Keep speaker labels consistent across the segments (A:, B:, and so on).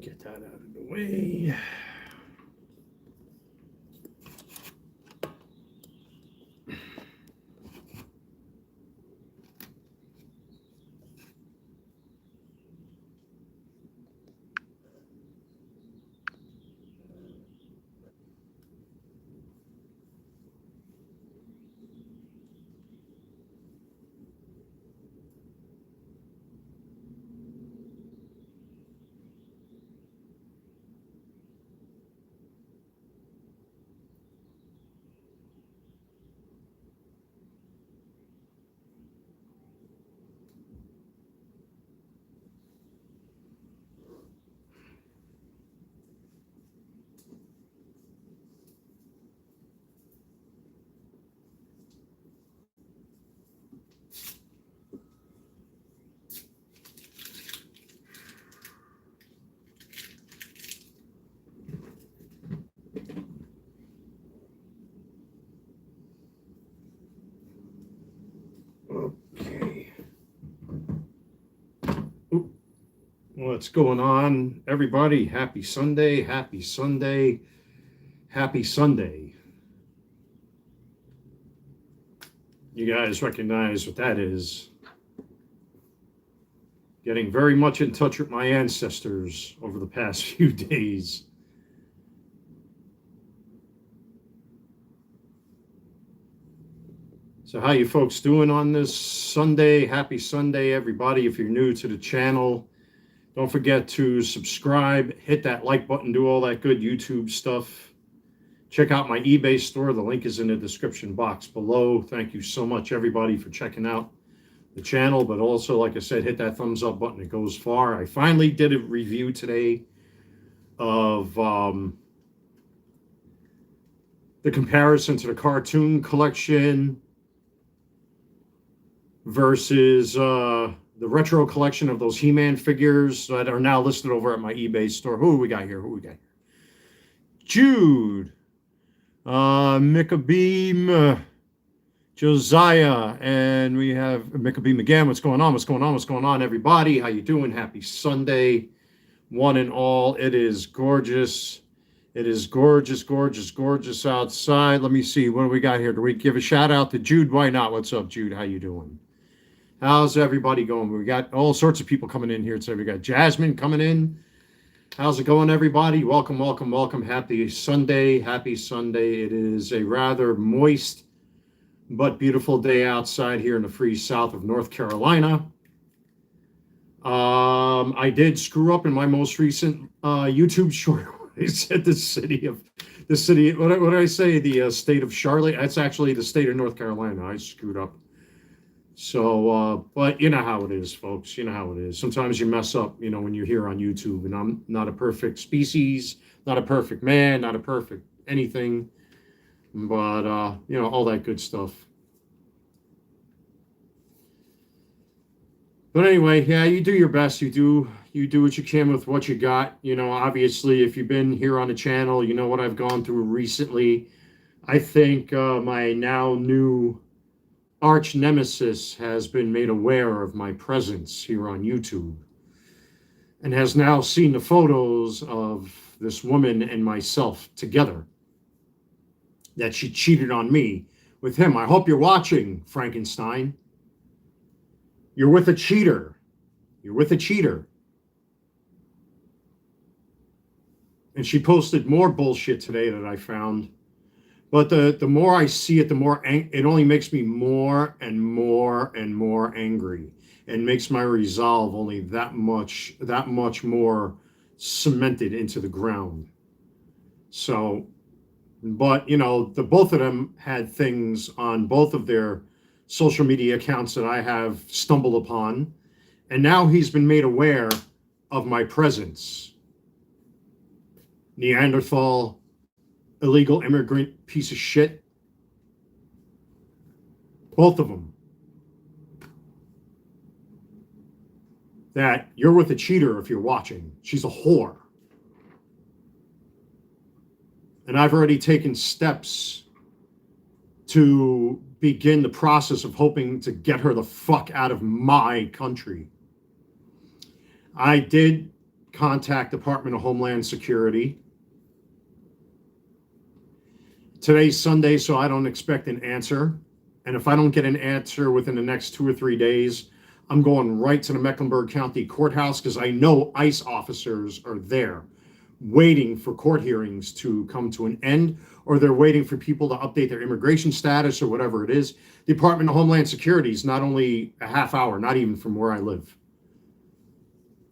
A: Get that out of the way. Okay. What's going on, everybody? Happy Sunday, happy Sunday, happy Sunday. You guys recognize what that is. Getting very much in touch with my ancestors over the past few days. So how you folks doing on this Sunday? Happy Sunday, everybody. If you're new to the channel, don't forget to subscribe, hit that like button, do all that good YouTube stuff. Check out my eBay store. The link is in the description box below. Thank you so much, everybody, for checking out the channel. But also, like I said, hit that thumbs up button. It goes far. I finally did a review today of the comparison to the cartoon collection versus the retro collection of those He-Man figures that are now listed over at my eBay store. Who we got here? Jude, Mikabeam, Josiah, and we have Mikabeam again. What's going on, everybody? How you doing? Happy Sunday, one and all. It is gorgeous. It is gorgeous outside. Let me see. What do we got here? Do we give a shout out to Jude? Why not? What's up, Jude? How you doing? How's everybody going? We got all sorts of people coming in here today. We got Jasmine coming in. How's it going, everybody? Welcome. Happy Sunday. It is a rather moist but beautiful day outside here in the free south of North Carolina. I did screw up in my most recent YouTube short. I said the city, what did I say? The state of Charlotte. That's actually the state of North Carolina. I screwed up. So, but you know how it is, folks. You know how it is. Sometimes you mess up, when you're here on YouTube, and I'm not a perfect species, not a perfect man, not a perfect anything, but, all that good stuff. But anyway, yeah, you do your best. You do what you can with what you got. Obviously, if you've been here on the channel, you know what I've gone through recently. I think my now new arch nemesis has been made aware of my presence here on YouTube and has now seen the photos of this woman and myself together, that she cheated on me with him. I hope you're watching, Frankenstein. You're with a cheater. And she posted more bullshit today that I found. But the more I see it, the more it only makes me more and more angry, and makes my resolve only that much more cemented into the ground. So, but the both of them had things on both of their social media accounts that I have stumbled upon, and now he's been made aware of my presence. Neanderthal, illegal immigrant piece of shit. Both of them. That you're with a cheater if you're watching. She's a whore. And I've already taken steps to begin the process of hoping to get her the fuck out of my country. I did contact Department of Homeland Security. Today's Sunday, so I don't expect an answer. And if I don't get an answer within the next 2 or 3 days, I'm going right to the Mecklenburg County Courthouse because I know ICE officers are there waiting for court hearings to come to an end, or they're waiting for people to update their immigration status or whatever it is. The Department of Homeland Security is not only a half hour, not even from where I live.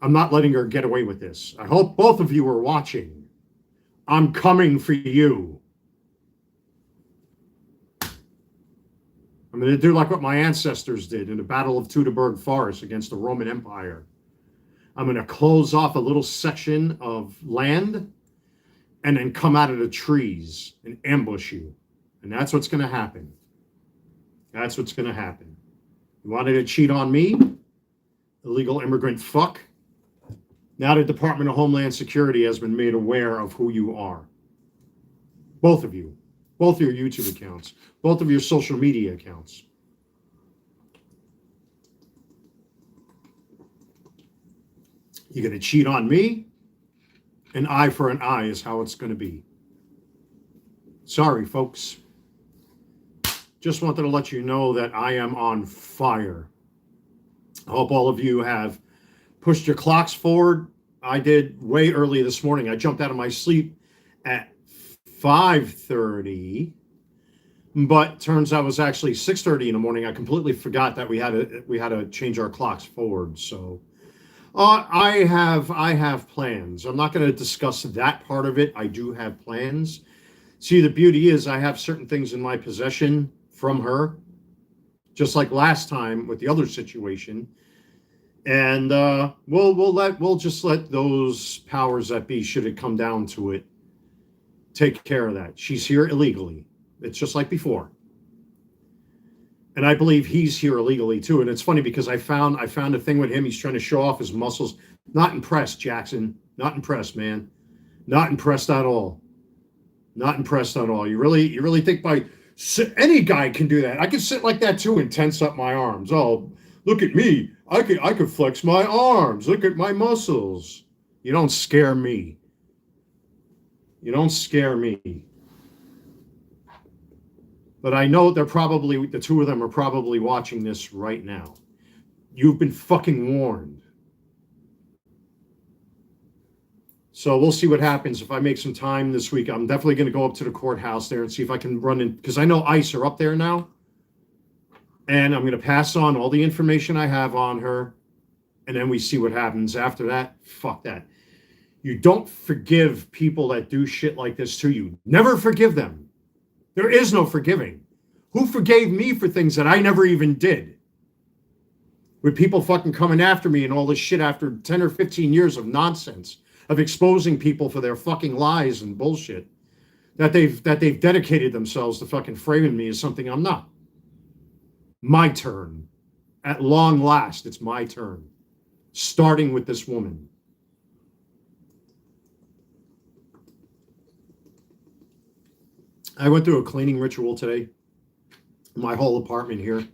A: I'm not letting her get away with this. I hope both of you are watching. I'm coming for you. I'm going to do like what my ancestors did in the Battle of Teutoburg Forest against the Roman Empire. I'm going to close off a little section of land and then come out of the trees and ambush you. And that's what's going to happen. That's what's going to happen. You wanted to cheat on me? Illegal immigrant fuck. Now the Department of Homeland Security has been made aware of who you are. Both of you. Both of your YouTube accounts. Both of your social media accounts. You're going to cheat on me? An eye for an eye is how it's going to be. Sorry, folks. Just wanted to let you know that I am on fire. I hope all of you have pushed your clocks forward. I did way early this morning. I jumped out of my sleep at 5:30, but turns out it was actually 6:30 in the morning. I completely forgot that we had to change our clocks forward. So I have plans. I'm not going to discuss that part of it. I do have plans. See, the beauty is I have certain things in my possession from her, just like last time with the other situation. And we'll just let those powers that be, should it come down to it, take care of that. She's here illegally. It's just like before. And I believe he's here illegally too. And it's funny because I found a thing with him. He's trying to show off his muscles. Not impressed, Jackson. Not impressed, man. Not impressed at all. Not impressed at all. You really think any guy can do that? I can sit like that too and tense up my arms. Oh, look at me. I could flex my arms. Look at my muscles. You don't scare me. You don't scare me. But I know the two of them are probably watching this right now. You've been fucking warned. So we'll see what happens. If I make some time this week, I'm definitely going to go up to the courthouse there and see if I can run in, because I know ICE are up there now. And I'm going to pass on all the information I have on her. And then we see what happens after that. Fuck that. You don't forgive people that do shit like this to you. Never forgive them. There is no forgiving. Who forgave me for things that I never even did? With people fucking coming after me and all this shit after 10 or 15 years of nonsense, of exposing people for their fucking lies and bullshit, that they've dedicated themselves to fucking framing me as something I'm not. My turn. At long last, it's my turn. Starting with this woman. I went through a cleaning ritual today. My whole apartment here.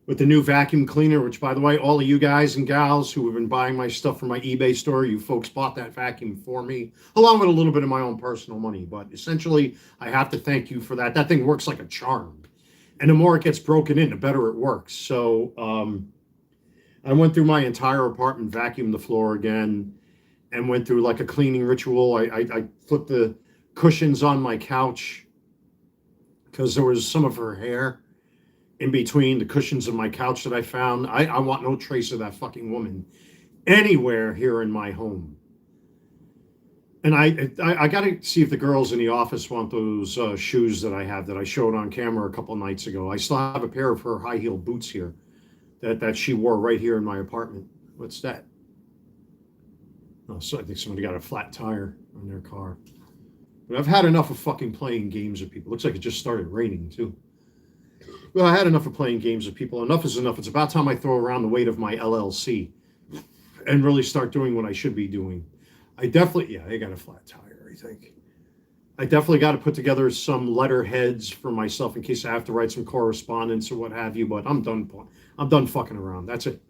A: With the new vacuum cleaner, which, by the way, all of you guys and gals who have been buying my stuff from my eBay store, you folks bought that vacuum for me, along with a little bit of my own personal money. But essentially, I have to thank you for that. That thing works like a charm. And the more it gets broken in, the better it works. So I went through my entire apartment, vacuumed the floor again, and went through like a cleaning ritual. I flipped the cushions on my couch because there was some of her hair in between the cushions of my couch that I found. I want no trace of that fucking woman anywhere here in my home. And I got to see if the girls in the office want those shoes that I have that I showed on camera a couple nights ago. I still have a pair of her high-heeled boots here that she wore right here in my apartment. What's that? Oh, so I think somebody got a flat tire on their car. But I've had enough of fucking playing games with people. Looks like it just started raining, too. Well, I had enough of playing games with people. Enough is enough. It's about time I throw around the weight of my LLC and really start doing what I should be doing. I definitely, yeah, they got a flat tire, I think. I definitely got to put together some letterheads for myself in case I have to write some correspondence or what have you. But I'm done. I'm done fucking around. That's it.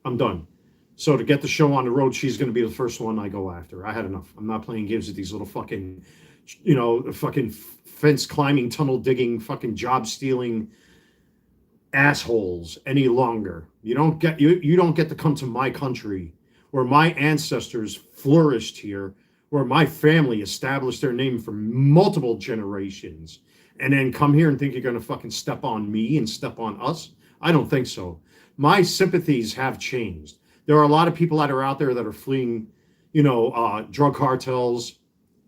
A: I'm done. So to get the show on the road, she's going to be the first one I go after. I had enough. I'm not playing games with these little fucking, fucking fence climbing, tunnel digging, fucking job stealing assholes any longer. You don't get to come to my country where my ancestors flourished here, where my family established their name for multiple generations, and then come here and think you're going to fucking step on me and step on us. I don't think so. My sympathies have changed. There are a lot of people that are out there that are fleeing, drug cartels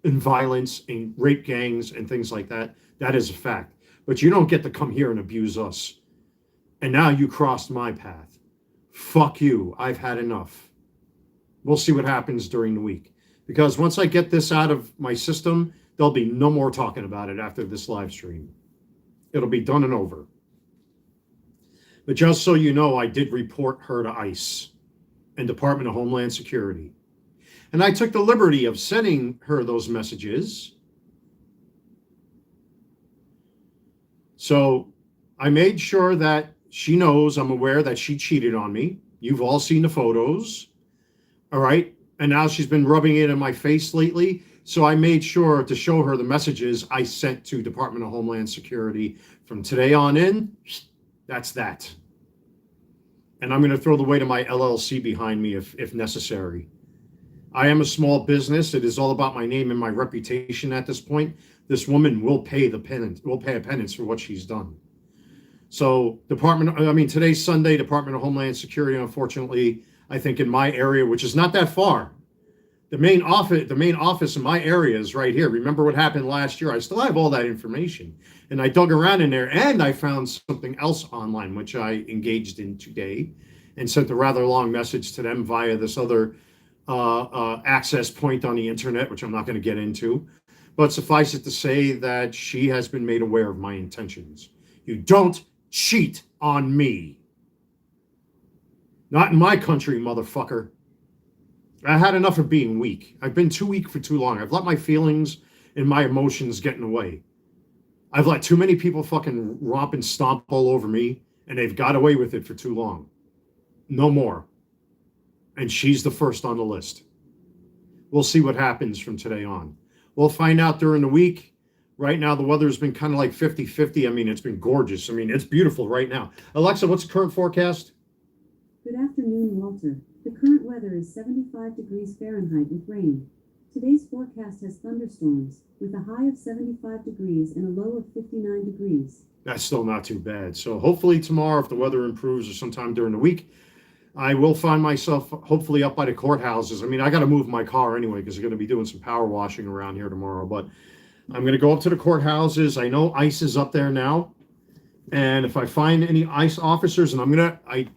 A: and violence and rape gangs and things like that. That is a fact. But you don't get to come here and abuse us. And now you crossed my path. Fuck you. I've had enough. We'll see what happens during the week. Because once I get this out of my system, there'll be no more talking about it after this live stream. It'll be done and over. But just so you know, I did report her to ICE and Department of Homeland Security. And I took the liberty of sending her those messages. So I made sure that she knows I'm aware that she cheated on me. You've all seen the photos. All right. And now she's been rubbing it in my face lately. So I made sure to show her the messages I sent to Department of Homeland Security from today on in. That's that. And I'm going to throw the weight of my LLC behind me if necessary. I am a small business. It is all about my name and my reputation at this point. This woman will pay a penance for what she's done. So today's Sunday, Department of Homeland Security, unfortunately, I think in my area, which is not that far, the main office in my area is right here. Remember what happened last year? I still have all that information. And I dug around in there and I found something else online, which I engaged in today and sent a rather long message to them via this other access point on the internet, which I'm not going to get into. But suffice it to say that she has been made aware of my intentions. You don't cheat on me. Not in my country, motherfucker. I had enough of being weak. I've been too weak for too long. I've let my feelings and my emotions get in the way. I've let too many people fucking romp and stomp all over me, and they've got away with it for too long. No more. And she's the first on the list. We'll see what happens from today on. We'll find out during the week. Right now, the weather's been kind of like 50-50. I mean, it's been gorgeous. I mean, it's beautiful right now. Alexa, what's the current forecast?
B: Good afternoon, Walter. The current weather is 75 degrees Fahrenheit with rain. Today's forecast has thunderstorms, with a high of 75 degrees and a low of 59 degrees.
A: That's still not too bad. So hopefully tomorrow, if the weather improves or sometime during the week, I will find myself hopefully up by the courthouses. I mean, I got to move my car anyway because I'm going to be doing some power washing around here tomorrow. But I'm going to go up to the courthouses. I know ICE is up there now. And if I find any ICE officers, and I'm going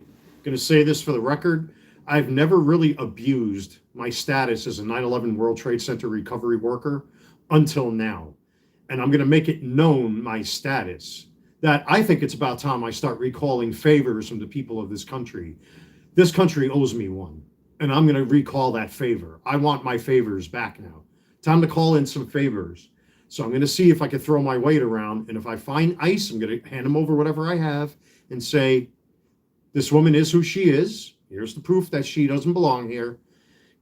A: to say this for the record, I've never really abused my status as a 9/11 World Trade Center recovery worker until now. And I'm going to make it known my status that I think it's about time I start recalling favors from the people of this country. This country owes me one, and I'm going to recall that favor. I want my favors back now. Time to call in some favors. So I'm going to see if I can throw my weight around. And if I find ICE, I'm going to hand them over whatever I have and say, this woman is who she is. Here's the proof that she doesn't belong here.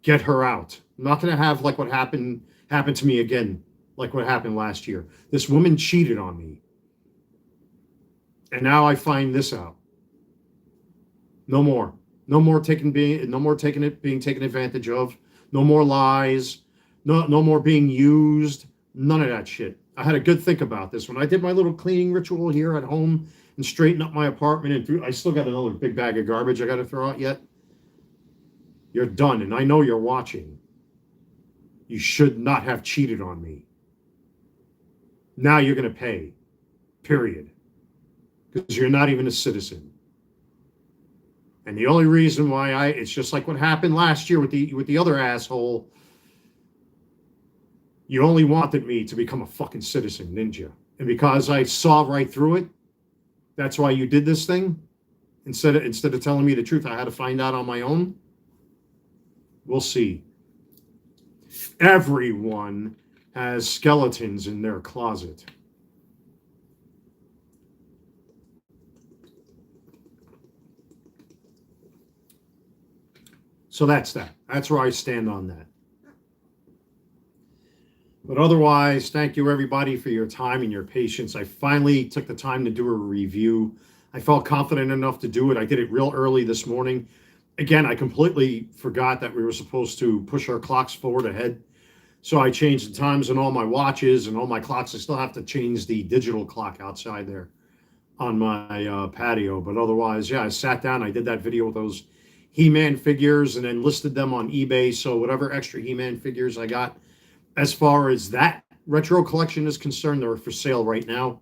A: Get her out. I'm not going to have like what happened to me again, like what happened last year. This woman cheated on me. And now I find this out. No more. No more being taken advantage of. No more lies. No more being used. None of that shit. I had a good think about this. When I did my little cleaning ritual here at home and straighten up my apartment, and I still got another big bag of garbage I got to throw out yet. You're done, and I know you're watching. You should not have cheated on me. Now you're going to pay, period, because you're not even a citizen. And the only reason why it's just like what happened last year with the other asshole. You only wanted me to become a fucking citizen, didn't you? And because I saw right through it, that's why you did this thing. Instead of telling me the truth, I had to find out on my own. We'll see. Everyone has skeletons in their closet. So that's that. That's where I stand on that. But otherwise, thank you everybody for your time and your patience. I finally took the time to do a review. I felt confident enough to do it. I did it real early this morning. Again, I completely forgot that we were supposed to push our clocks forward ahead. So I changed the times on all my watches and all my clocks. I still have to change the digital clock outside there on my patio. But otherwise, yeah, I sat down. I did that video with those He-Man figures and then listed them on eBay. So whatever extra He-Man figures I got, as far as that retro collection is concerned, they're for sale right now.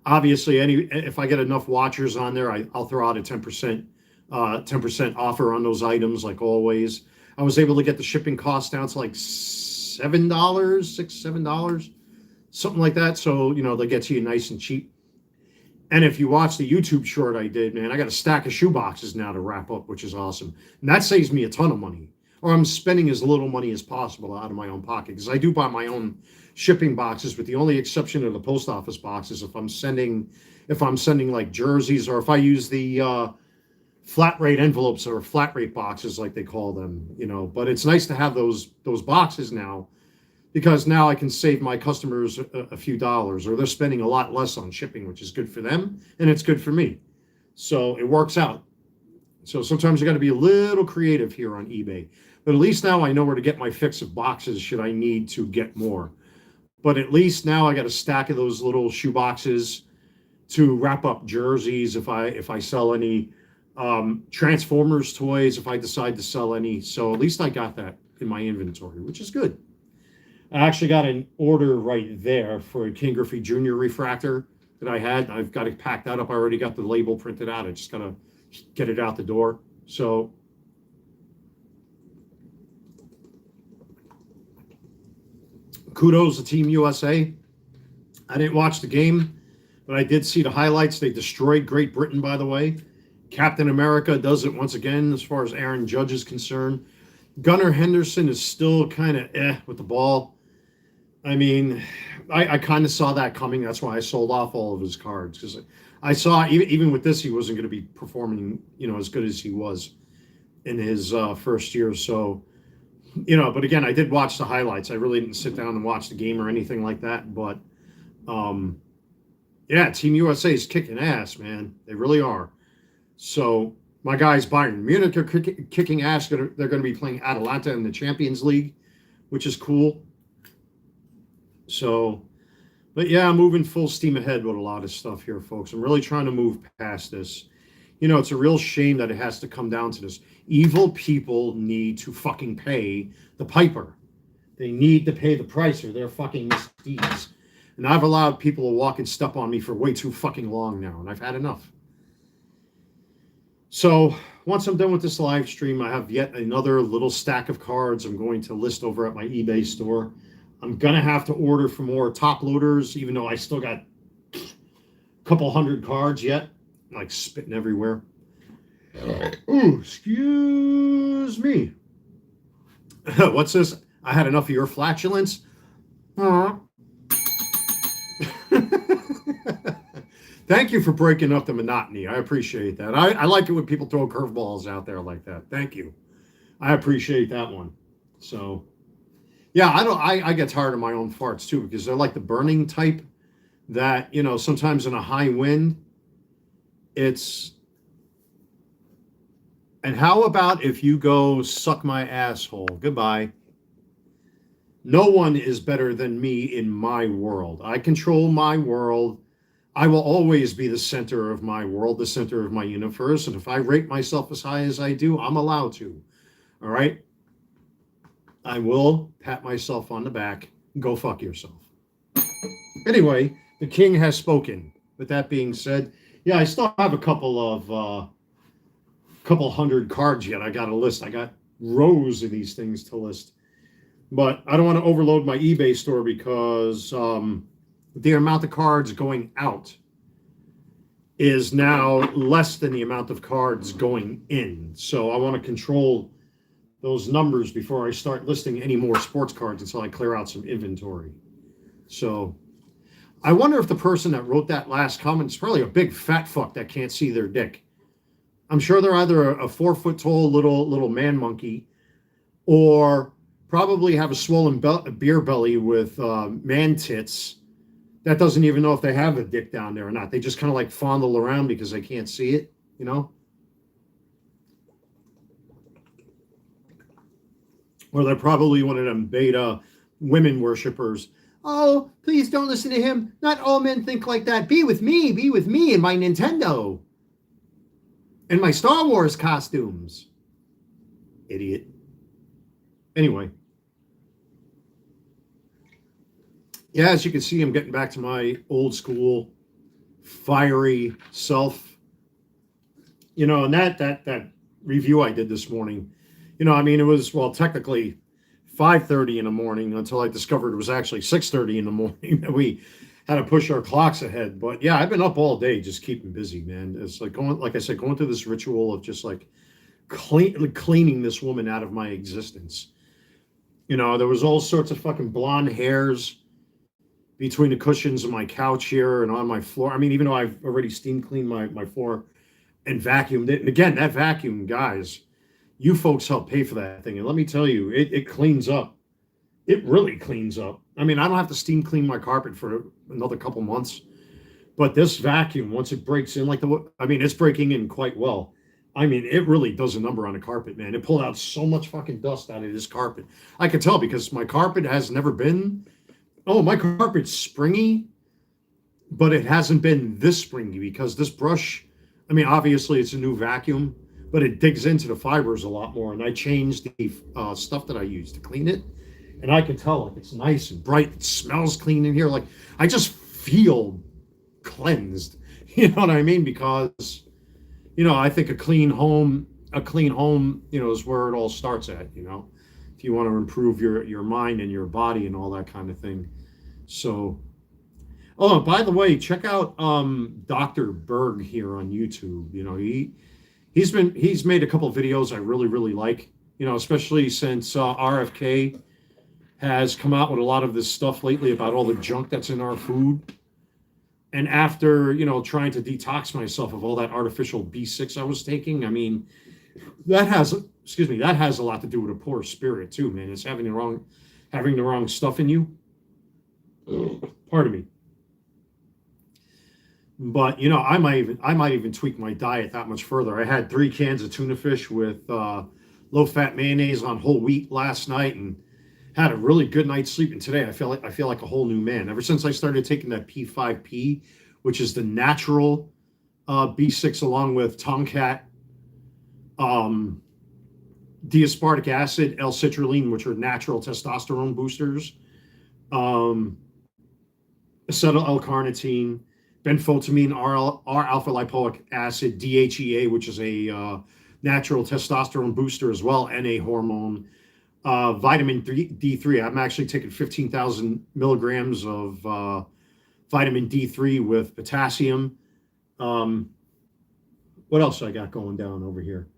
A: Obviously, if I get enough watchers on there, I'll throw out a 10% offer on those items, like always. I was able to get the shipping cost down to like $7, $7, something like that. So, they get to you nice and cheap. And if you watch the YouTube short I did, man, I got a stack of shoe boxes now to wrap up, which is awesome. And that saves me a ton of money. Or I'm spending as little money as possible out of my own pocket, because I do buy my own shipping boxes, with the only exception of the post office boxes if I'm sending like jerseys, or if I use the flat rate envelopes or flat rate boxes like they call them, But it's nice to have those boxes now, because now I can save my customers a few dollars, or they're spending a lot less on shipping, which is good for them and it's good for me. So it works out. So sometimes you got to be a little creative here on eBay. But at least now I know where to get my fix of boxes should I need to get more. But at least now I got a stack of those little shoe boxes to wrap up jerseys if I sell any, Transformers toys if I decide to sell any. So at least I got that in my inventory, which is good. I actually got an order right there for a King Griffey Jr. refractor that I had. I've got it packed out up. I already got the label printed out. I just got to get it out the door. So kudos to Team USA. I didn't watch the game, but I did see the highlights. They destroyed Great Britain, by the way. Captain America does it once again as far as Aaron Judge is concerned. Gunnar Henderson is still kind of with the ball. I mean, I kind of saw that coming. That's why I sold off all of his cards, because I saw even with this, he wasn't going to be performing, as good as he was in his first year. So, but again, I did watch the highlights. I really didn't sit down and watch the game or anything like that. But, yeah, Team USA is kicking ass, man. They really are. So my guys, Bayern Munich, are kicking ass. They're going to be playing Atalanta in the Champions League, which is cool. So, but yeah, I'm moving full steam ahead with a lot of stuff here, folks. I'm really trying to move past this. It's a real shame that it has to come down to this. Evil people need to fucking pay the piper. They need to pay the price, or they're fucking misdeeds. And I've allowed people to walk and step on me for way too fucking long now, and I've had enough. So once I'm done with this live stream, I have yet another little stack of cards I'm going to list over at my eBay store. I'm going to have to order for more top loaders, even though I still got a couple hundred cards yet. I'm like spitting everywhere. Ooh, excuse me. What's this? I had enough of your flatulence. Thank you for breaking up the monotony. I appreciate that. I like it when people throw curveballs out there like that. Thank you. I appreciate that one. So, yeah, I get tired of my own farts too, because they're like the burning type that, sometimes in a high wind, it's. And how about if you go suck my asshole? Goodbye. No one is better than me in my world. I control my world. I will always be the center of my world, the center of my universe. And if I rate myself as high as I do, I'm allowed to. All right? I will pat myself on the back. Go fuck yourself. Anyway, the king has spoken. With that being said, yeah, I still have a couple hundred cards yet. I got a list. I got rows of these things to list. But I don't want to overload my eBay store, because the amount of cards going out is now less than the amount of cards going in. So I want to control those numbers before I start listing any more sports cards until I clear out some inventory. So I wonder if the person that wrote that last comment is probably a big fat fuck that can't see their dick. I'm sure they're either a 4 foot tall little man monkey, or probably have a swollen beer belly with man tits that doesn't even know if they have a dick down there or not. They just kind of like fondle around because they can't see it, you know? Or they're probably one of them beta women worshipers. Oh, please don't listen to him. Not all men think like that. Be with me and my Nintendo. And my Star Wars costumes. Idiot. Anyway. Yeah, as you can see, I'm getting back to my old school, fiery self. You know, and that review I did this morning, you know, I mean, it was, well, technically 5:30 in the morning until I discovered it was actually 6:30 in the morning that we had to push our clocks ahead. But yeah, I've been up all day just keeping busy, man. It's like going, like I said, going through this ritual of just like cleaning this woman out of my existence. You know, there was all sorts of fucking blonde hairs between the cushions of my couch here and on my floor. I mean, even though I've already steam cleaned my floor and vacuumed it. And again, that vacuum, guys, you folks help pay for that thing. And let me tell you, it cleans up. It really cleans up. I mean, I don't have to steam clean my carpet for another couple months. But this vacuum, once it breaks in, it's breaking in quite well. I mean, it really does a number on the carpet, man. It pulled out so much fucking dust out of this carpet. I could tell because my carpet has never been, oh, my carpet's springy, but it hasn't been this springy because this brush, I mean, obviously it's a new vacuum, but it digs into the fibers a lot more. And I changed the stuff that I use to clean it. And I can tell, like, it's nice and bright. It smells clean in here. Like, I just feel cleansed. You know what I mean? Because, you know, I think a clean home, you know, is where it all starts at, you know, if you want to improve your mind and your body and all that kind of thing. So, oh, by the way, check out Dr. Berg here on YouTube. You know, he's made a couple of videos I really like, you know, especially since RFK has come out with a lot of this stuff lately about all the junk that's in our food. And after, you know, trying to detox myself of all that artificial B6 I was taking, I mean, that has a lot to do with a poor spirit too, man. It's having the wrong stuff in you. Pardon me. But, you know, I might even tweak my diet that much further. I had 3 cans of tuna fish with low-fat mayonnaise on whole wheat last night and had a really good night's sleep. And today I feel like a whole new man. Ever since I started taking that P5P, which is the natural B6 along with Tomcat, D-aspartic acid, L-citrulline, which are natural testosterone boosters, acetyl L-carnitine, benfotiamine, R-alpha lipoic acid, DHEA, which is a natural testosterone booster as well, and a hormone, vitamin D3. I'm actually taking 15,000 milligrams of vitamin D3 with potassium. What else I got going down over here?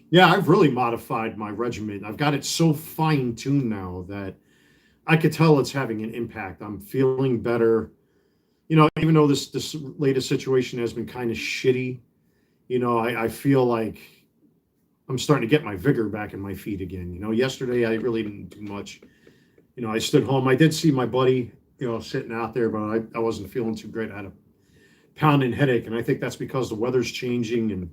A: Yeah, I've really modified my regimen. I've got it so fine-tuned now that I could tell it's having an impact. I'm feeling better. You know, even though this latest situation has been kind of shitty, you know, I feel like I'm starting to get my vigor back in my feet again. You know, yesterday I really didn't do much. You know, I stood home. I did see my buddy, you know, sitting out there, but I wasn't feeling too great. I had a pounding headache, and I think that's because the weather's changing and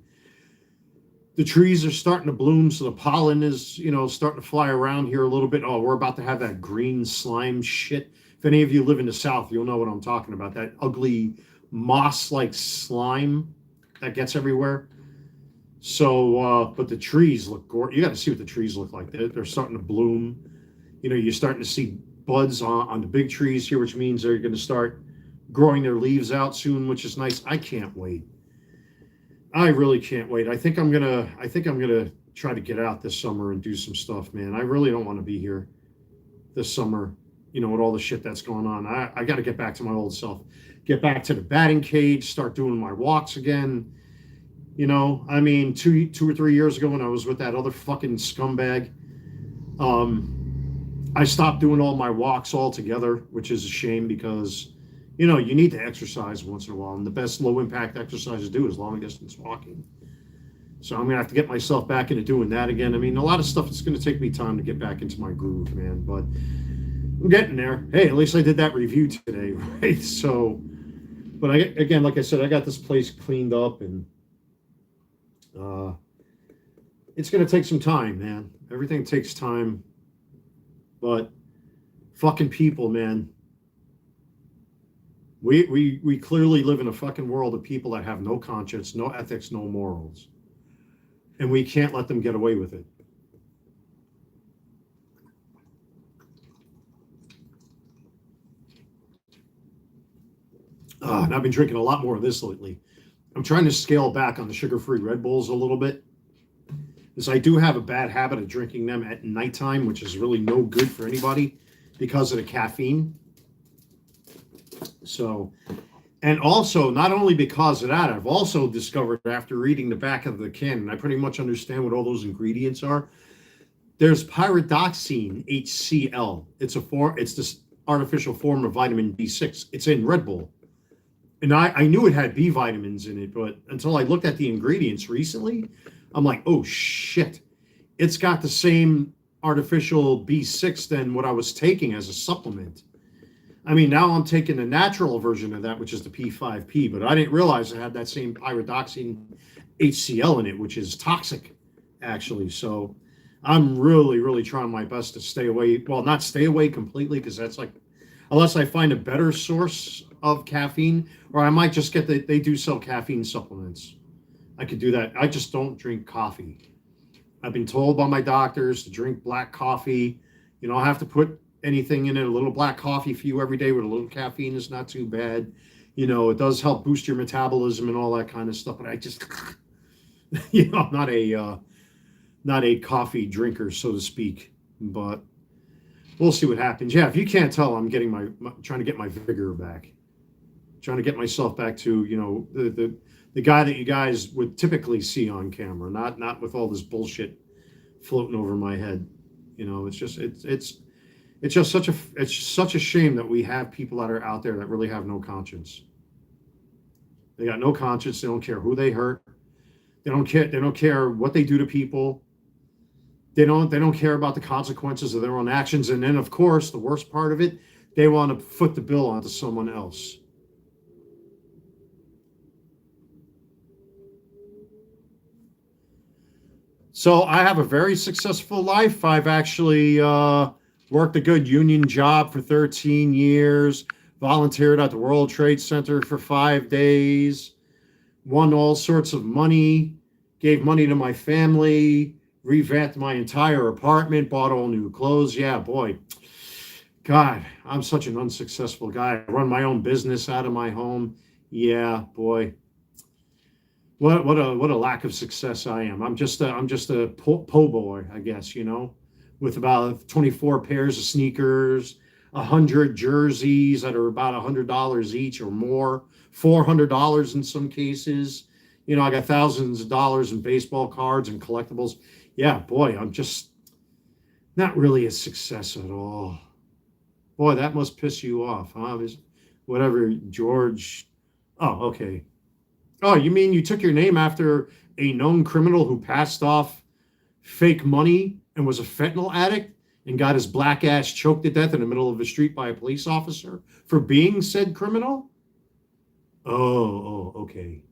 A: the trees are starting to bloom, so the pollen is, you know, starting to fly around here a little bit. Oh, we're about to have that green slime shit. If any of you live in the South, you'll know what I'm talking about. That ugly moss-like slime that gets everywhere. So, but the trees look gorgeous. You got to see what the trees look like. They're starting to bloom. You know, you're starting to see buds on the big trees here, which means they're going to start growing their leaves out soon, which is nice. I can't wait. I really can't wait. I think I'm gonna try to get out this summer and do some stuff, man. I really don't want to be here this summer, you know, with all the shit that's going on. I got to get back to my old self, get back to the batting cage, start doing my walks again. You know, I mean, two or 3 years ago when I was with that other fucking scumbag, I stopped doing all my walks altogether, which is a shame because, you know, you need to exercise once in a while. And the best low impact exercise to do is long distance walking. So I'm going to have to get myself back into doing that again. I mean, a lot of stuff, it's going to take me time to get back into my groove, man. But I'm getting there. Hey, at least I did that review today, right? So, but again, like I said, I got this place cleaned up and it's going to take some time, man. Everything takes time. But fucking people, man. We clearly live in a fucking world of people that have no conscience, no ethics, no morals. And we can't let them get away with it. And I've been drinking a lot more of this lately. I'm trying to scale back on the sugar-free Red Bulls a little bit. Because I do have a bad habit of drinking them at nighttime, which is really no good for anybody because of the caffeine. So, and also, not only because of that, I've also discovered after reading the back of the can, and I pretty much understand what all those ingredients are. There's pyridoxine HCl. It's this artificial form of vitamin B6. It's in Red Bull. And I knew it had B vitamins in it, but until I looked at the ingredients recently, I'm like, oh shit, it's got the same artificial B6 than what I was taking as a supplement. I mean, now I'm taking the natural version of that, which is the P5P, but I didn't realize it had that same pyridoxine HCl in it, which is toxic, actually. So I'm really, really trying my best to stay away. Well, not stay away completely, because that's like, unless I find a better source of caffeine, or I might just get they do sell caffeine supplements. I could do that. I just don't drink coffee. I've been told by my doctors to drink black coffee. You don't have to put anything in it. A little black coffee for you every day with a little caffeine is not too bad. You know, it does help boost your metabolism and all that kind of stuff. But I just, you know, I'm not a coffee drinker, so to speak. But we'll see what happens. Yeah, if you can't tell, I'm getting trying to get my vigor back. Trying to get myself back to, you know, the guy that you guys would typically see on camera, not with all this bullshit floating over my head. You know, it's just such a shame that we have people that are out there that really have no conscience. They got no conscience. They don't care who they hurt. They don't care what they do to people. They don't care about the consequences of their own actions. And then, of course, the worst part of it, they want to foot the bill onto someone else. So I have a very successful life. I've actually worked a good union job for 13 years, volunteered at the World Trade Center for 5 days, won all sorts of money, gave money to my family, revamped my entire apartment, bought all new clothes. Yeah, boy. God, I'm such an unsuccessful guy. I run my own business out of my home. Yeah, boy. What a lack of success I am. I'm just a po boy, I guess, you know, with about 24 pairs of sneakers, 100 jerseys that are about $100 each or more, $400 in some cases. You know, I got thousands of dollars in baseball cards and collectibles. Yeah, boy, I'm just not really a success at all. Boy, that must piss you off, huh? Whatever, George. Oh, okay. Oh, you mean you took your name after a known criminal who passed off fake money and was a fentanyl addict and got his black ass choked to death in the middle of the street by a police officer for being said criminal? Oh, okay.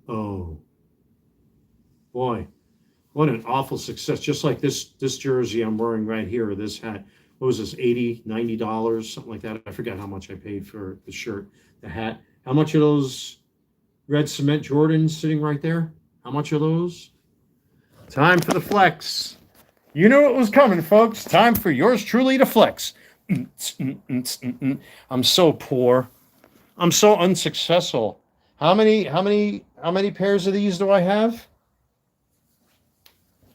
A: Oh, boy, what an awful success. Just like this jersey I'm wearing right here, or this hat. What was this, $80, $90, something like that? I forget how much I paid for the shirt, the hat. How much are those red cement Jordans sitting right there? How much are those? Time for the flex. You knew it was coming, folks. Time for yours truly to flex. I'm so poor. I'm so unsuccessful. How many pairs of these do I have?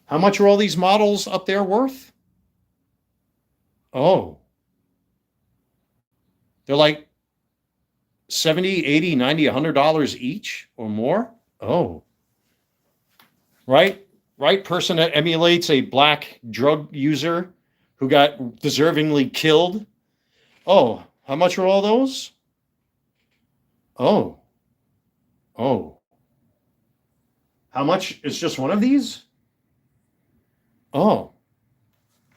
A: How much are all these models up there worth? Oh. They're like $70, $80, $90, $100 each or more? Oh. Right person that emulates a black drug user who got deservingly killed. Oh, how much are all those? Oh, oh. How much is just one of these? Oh.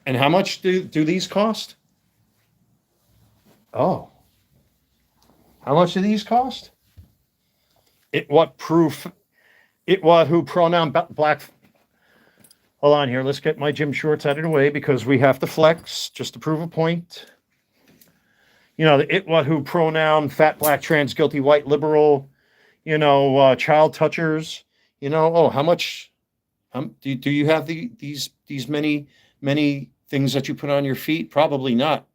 A: And how much do these cost? Oh. How much do these cost? It what proof? It what who pronoun black? Hold on here. Let's get my gym shorts out of the way because we have to flex just to prove a point. You know, the it what who pronoun fat black trans guilty white liberal. You know, child touchers. You know, oh, how much? Do you have these many things that you put on your feet? Probably not.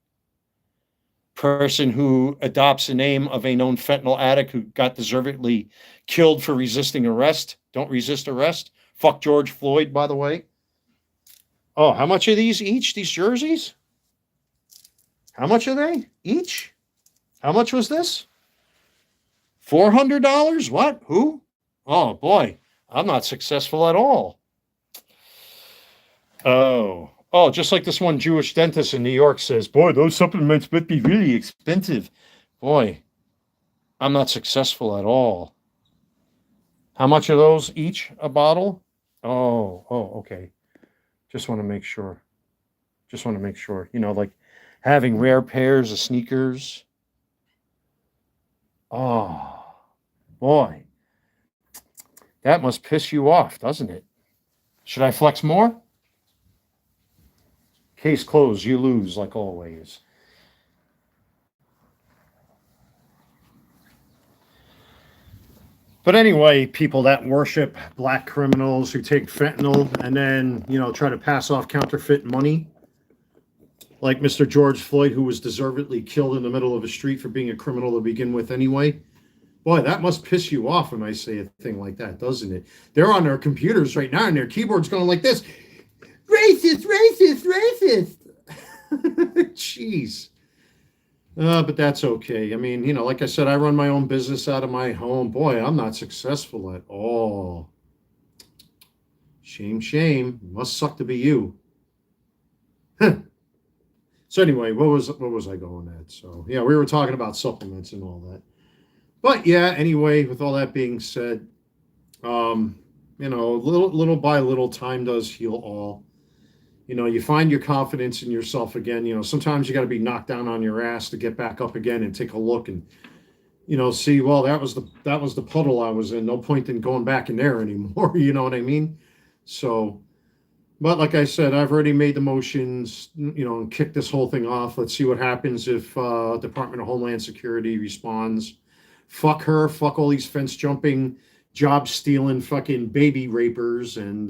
A: Person who adopts the name of a known fentanyl addict who got deservedly killed for resisting arrest. Don't resist arrest. Fuck George Floyd, by the way. Oh, how much are these each? These jerseys? How much are they each? How much was this? $400? What? Who? Oh boy, I'm not successful at all. Oh, just like this one Jewish dentist in New York says, boy, those supplements would be really expensive. Boy, I'm not successful at all. How much are those each a bottle? Oh, okay. Just want to make sure. You know, like having rare pairs of sneakers. Oh, boy. That must piss you off, doesn't it? Should I flex more? Case closed, you lose, like always. But anyway, people that worship black criminals who take fentanyl and then, you know, try to pass off counterfeit money, like Mr. George Floyd, who was deservedly killed in the middle of a street for being a criminal to begin with anyway. Boy, that must piss you off when I say a thing like that, doesn't it? They're on their computers right now and their keyboard's going like this. Racist, racist, racist. Jeez. But that's okay. I mean, you know, like I said, I run my own business out of my home. Boy, I'm not successful at all. Shame, shame. Must suck to be you. So anyway, what was I going at? So yeah, we were talking about supplements and all that. But yeah, anyway, with all that being said, you know, little by little, time does heal all. You know, you find your confidence in yourself again. You know, sometimes you got to be knocked down on your ass to get back up again and take a look and, you know, see, well, that was the puddle I was in. No point in going back in there anymore. You know what I mean? So, but like I said, I've already made the motions, you know, and kicked this whole thing off. Let's see what happens if Department of Homeland Security responds. Fuck her. Fuck all these fence jumping, job stealing, fucking baby rapers and,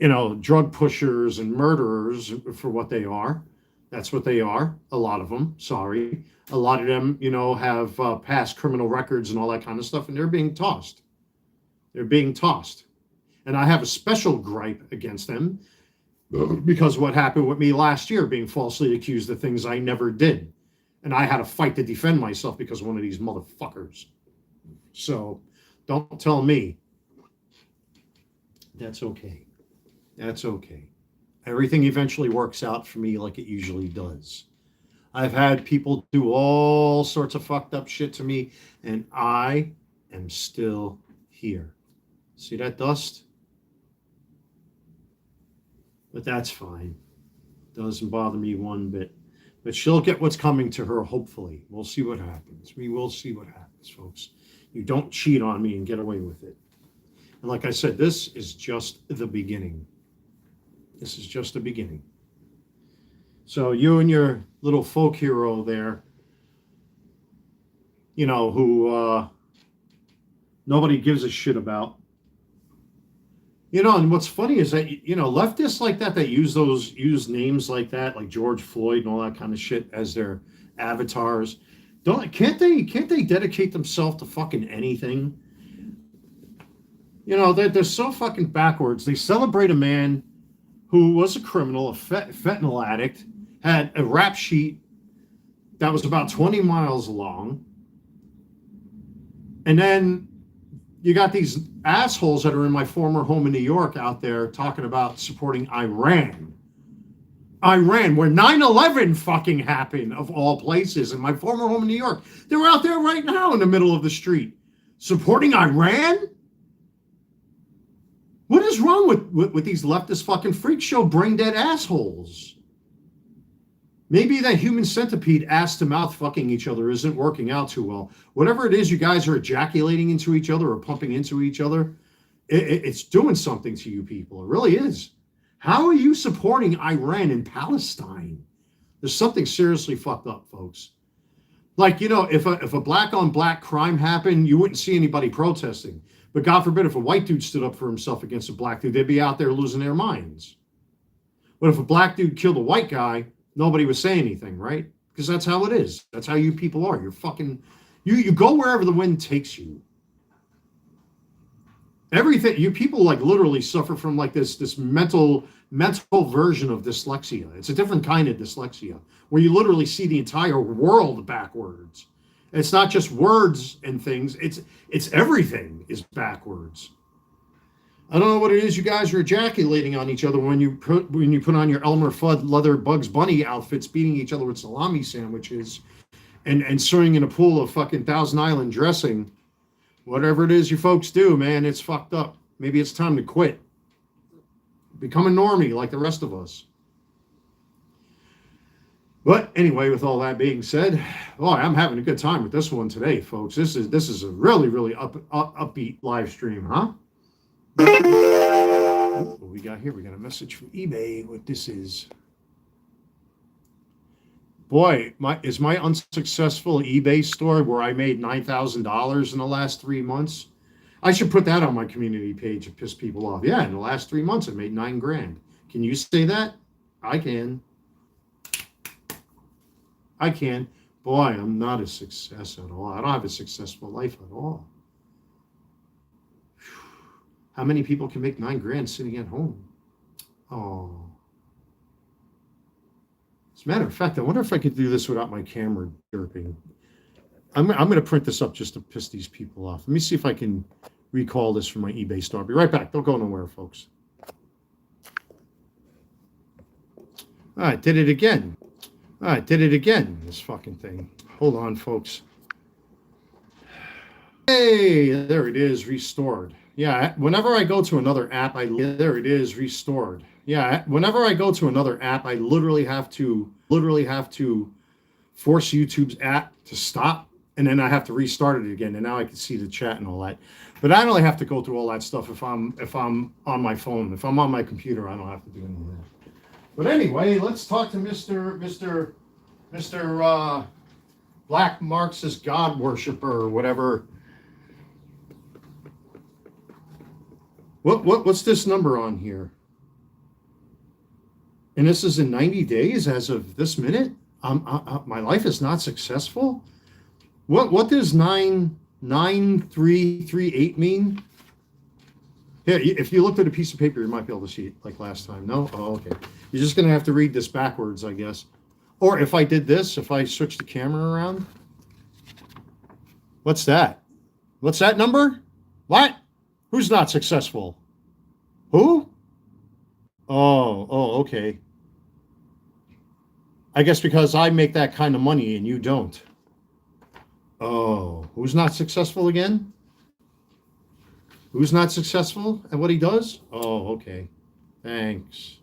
A: you know, drug pushers and murderers for what they are. That's what they are. A lot of them. Sorry. A lot of them, you know, have past criminal records and all that kind of stuff, and they're being tossed. They're being tossed. And I have a special gripe against them because what happened with me last year, being falsely accused of things I never did. And I had to fight to defend myself because of one of these motherfuckers. So don't tell me. That's okay. That's okay. Everything eventually works out for me like it usually does. I've had people do all sorts of fucked up shit to me, and I am still here. See that dust? But that's fine. Doesn't bother me one bit. But she'll get what's coming to her, hopefully. We'll see what happens. We will see what happens, folks. You don't cheat on me and get away with it. And like I said, this is just the beginning. This is just the beginning. So you and your little folk hero there, you know, who nobody gives a shit about. You know, and what's funny is that, you know, leftists like that use names like that, like George Floyd and all that kind of shit as their avatars. Can't they dedicate themselves to fucking anything? You know, they're so fucking backwards. They celebrate a man who was a criminal, a fentanyl addict, had a rap sheet that was about 20 miles long. And then you got these assholes that are in my former home in New York out there talking about supporting Iran. Iran, where 9/11 fucking happened, of all places, in my former home in New York. They're out there right now in the middle of the street supporting Iran? What is wrong with these leftist fucking freak show brain dead assholes? Maybe that human centipede ass to mouth fucking each other isn't working out too well. Whatever it is you guys are ejaculating into each other or pumping into each other, it's doing something to you people. It really is. How are you supporting Iran and Palestine? There's something seriously fucked up, folks. Like, you know, if a black on black crime happened, you wouldn't see anybody protesting. But God forbid, if a white dude stood up for himself against a black dude, they'd be out there losing their minds. But if a black dude killed a white guy, nobody would say anything, right? Because that's how it is. That's how you people are. You're fucking, you go wherever the wind takes you. Everything, you people like literally suffer from like this mental version of dyslexia. It's a different kind of dyslexia where you literally see the entire world backwards. It's not just words and things. It's everything is backwards. I don't know what it is you guys are ejaculating on each other when you put on your Elmer Fudd leather Bugs Bunny outfits, beating each other with salami sandwiches, and swimming in a pool of fucking Thousand Island dressing. Whatever it is you folks do, man, it's fucked up. Maybe it's time to quit. Become a normie like the rest of us. But anyway, with all that being said, boy, I'm having a good time with this one today, folks. This is a really upbeat live stream, huh? What we got here? We got a message from eBay. What this is? Boy, my unsuccessful eBay store where I made $9,000 in the last 3 months. I should put that on my community page to piss people off. Yeah, in the last 3 months, I made $9,000. Can you say that? I can. I can. Boy, I'm not a success at all. I don't have a successful life at all. How many people can make $9,000 sitting at home? Oh. As a matter of fact, I wonder if I could do this without my camera chirping. I'm going to print this up just to piss these people off. Let me see if I can recall this from my eBay store. I'll be right back. Don't go nowhere, folks. All right, did it again. All right, did it again, this fucking thing. Hold on, folks. Hey, there it is, restored. Yeah, whenever I go to another app, there it is, restored. Yeah, whenever I go to another app, I literally have to force YouTube's app to stop, and then I have to restart it again. And now I can see the chat and all that. But I don't really have to go through all that stuff if I'm on my phone. If I'm on my computer, I don't have to do any of that. But anyway, let's talk to Mr. Black Marxist God worshiper or whatever. What's this number on here? And this is in 90 days as of this minute. My life is not successful. What does 99338 mean? Yeah, if you looked at a piece of paper, you might be able to see it like last time. No? Oh, okay. You're just gonna have to read this backwards, I guess. Or if I did this, if I switch the camera around. What's that? What's that number? What? Who's not successful? Who? Oh, okay. I guess because I make that kind of money and you don't. Oh, who's not successful again? Who's not successful at what he does? Oh, okay. Thanks.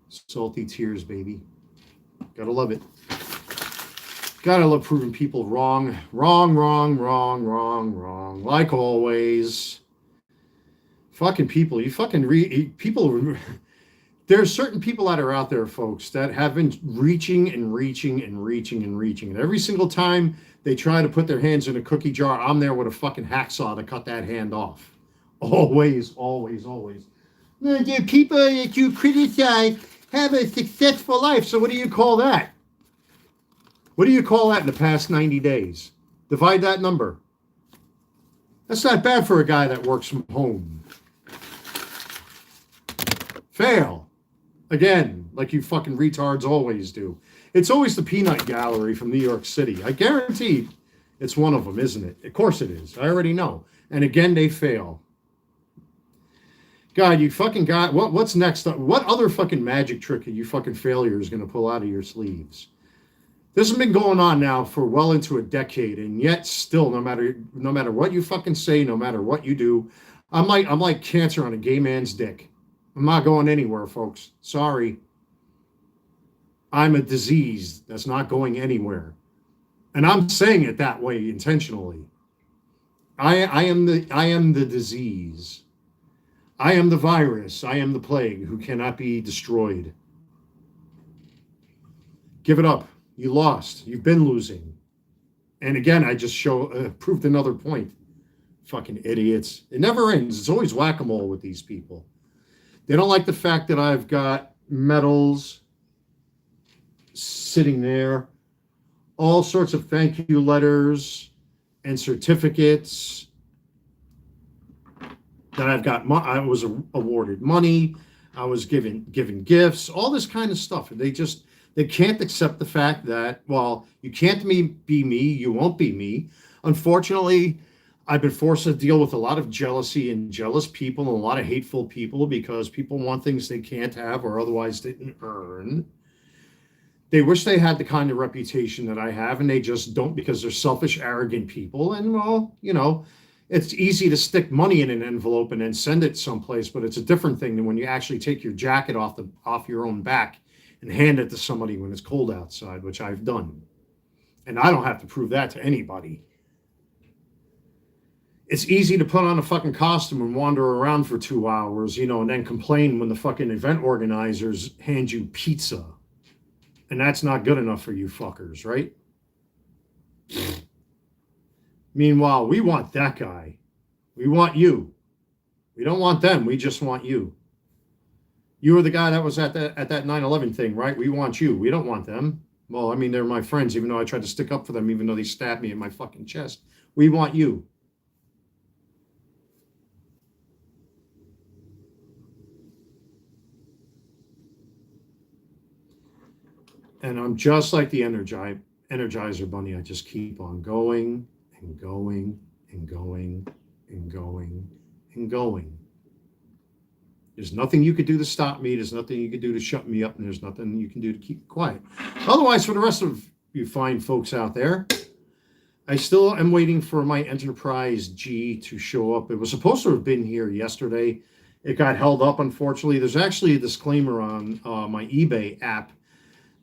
A: Salty tears, baby. Gotta love it. Gotta love proving people wrong. Wrong. Like always. Fucking people. You fucking people. There's certain people that are out there, folks, that have been reaching. And every single time they try to put their hands in a cookie jar, I'm there with a fucking hacksaw to cut that hand off. Always. The people that you criticize have a successful life. So what do you call that? What do you call that in the past 90 days? Divide that number. That's not bad for a guy that works from home. Fail. Again, like you fucking retards always do. It's always the peanut gallery from New York City. I guarantee it's one of them, isn't it? Of course it is. I already know. And again, they fail. God, you fucking got what's next? What other fucking magic trick are you fucking failures going to pull out of your sleeves? This has been going on now for well into a decade, and yet still, no matter what you fucking say, no matter what you do, I'm like cancer on a gay man's dick. I'm not going anywhere, folks. Sorry. I'm a disease that's not going anywhere. And I'm saying it that way intentionally. I am the disease. I am the virus. I am the plague who cannot be destroyed. Give it up. You lost. You've been losing. And again, I just proved another point. Fucking idiots. It never ends. It's always whack-a-mole with these people. They don't like the fact that I've got medals sitting there, all sorts of thank you letters and certificates. That I've got, I was awarded money, I was given gifts, all this kind of stuff. They can't accept the fact that, well, you can't be me, you won't be me. Unfortunately, I've been forced to deal with a lot of jealousy and jealous people and a lot of hateful people because people want things they can't have or otherwise didn't earn. They wish they had the kind of reputation that I have, and they just don't because they're selfish, arrogant people. And, well, it's easy to stick money in an envelope and then send it someplace, but it's a different thing than when you actually take your jacket off your own back and hand it to somebody when it's cold outside, which I've done. And I don't have to prove that to anybody. It's easy to put on a fucking costume and wander around for 2 hours, and then complain when the fucking event organizers hand you pizza. And that's not good enough for you fuckers, right? Meanwhile, we want that guy. We want you. We don't want them. We just want you. You were the guy that was at that 9/11 thing, right? We want you. We don't want them. Well, I mean, they're my friends, even though I tried to stick up for them, even though they stabbed me in my fucking chest. We want you. And I'm just like the Energizer Bunny. I just keep on going and going and going and going and going. There's nothing you could do to stop me. There's nothing you could do to shut me up. And there's nothing you can do to keep quiet. Otherwise, for the rest of you fine folks out there, I still am waiting for my Enterprise G to show up. It was supposed to have been here yesterday. It got held up, unfortunately. There's actually a disclaimer on my eBay app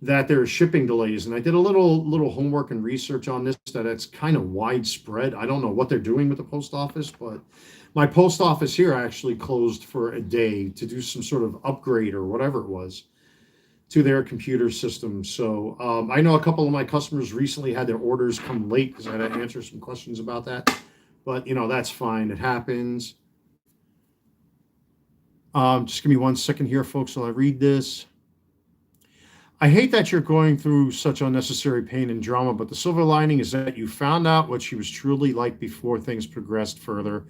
A: that there are shipping delays. And I did a little homework and research on this, that it's kind of widespread. I don't know what they're doing with the post office, but my post office here actually closed for a day to do some sort of upgrade or whatever it was to their computer system. So I know a couple of my customers recently had their orders come late because I had to answer some questions about that. But, that's fine. It happens. Just give me 1 second here, folks, while I read this. I hate that you're going through such unnecessary pain and drama, but the silver lining is that you found out what she was truly like before things progressed further.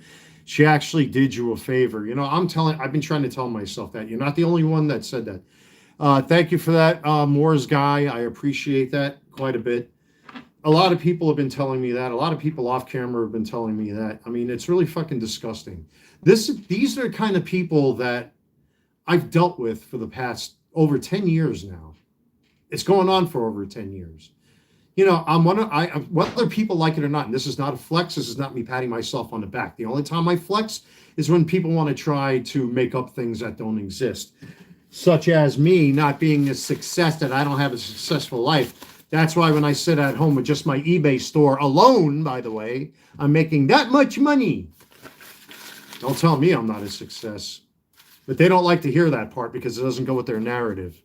A: She actually did you a favor. I've been trying to tell myself that. You're not the only one that said that. Thank you for that, Moore's guy. I appreciate that quite a bit. A lot of people have been telling me that. A lot of people off camera have been telling me that. I mean, it's really fucking disgusting. These are the kind of people that I've dealt with for the past over 10 years now. It's going on for over 10 years. Whether people like it or not, and this is not a flex, this is not me patting myself on the back. The only time I flex is when people want to try to make up things that don't exist, such as me not being a success, that I don't have a successful life. That's why when I sit at home with just my eBay store alone, by the way, I'm making that much money. Don't tell me I'm not a success. But they don't like to hear that part because it doesn't go with their narrative.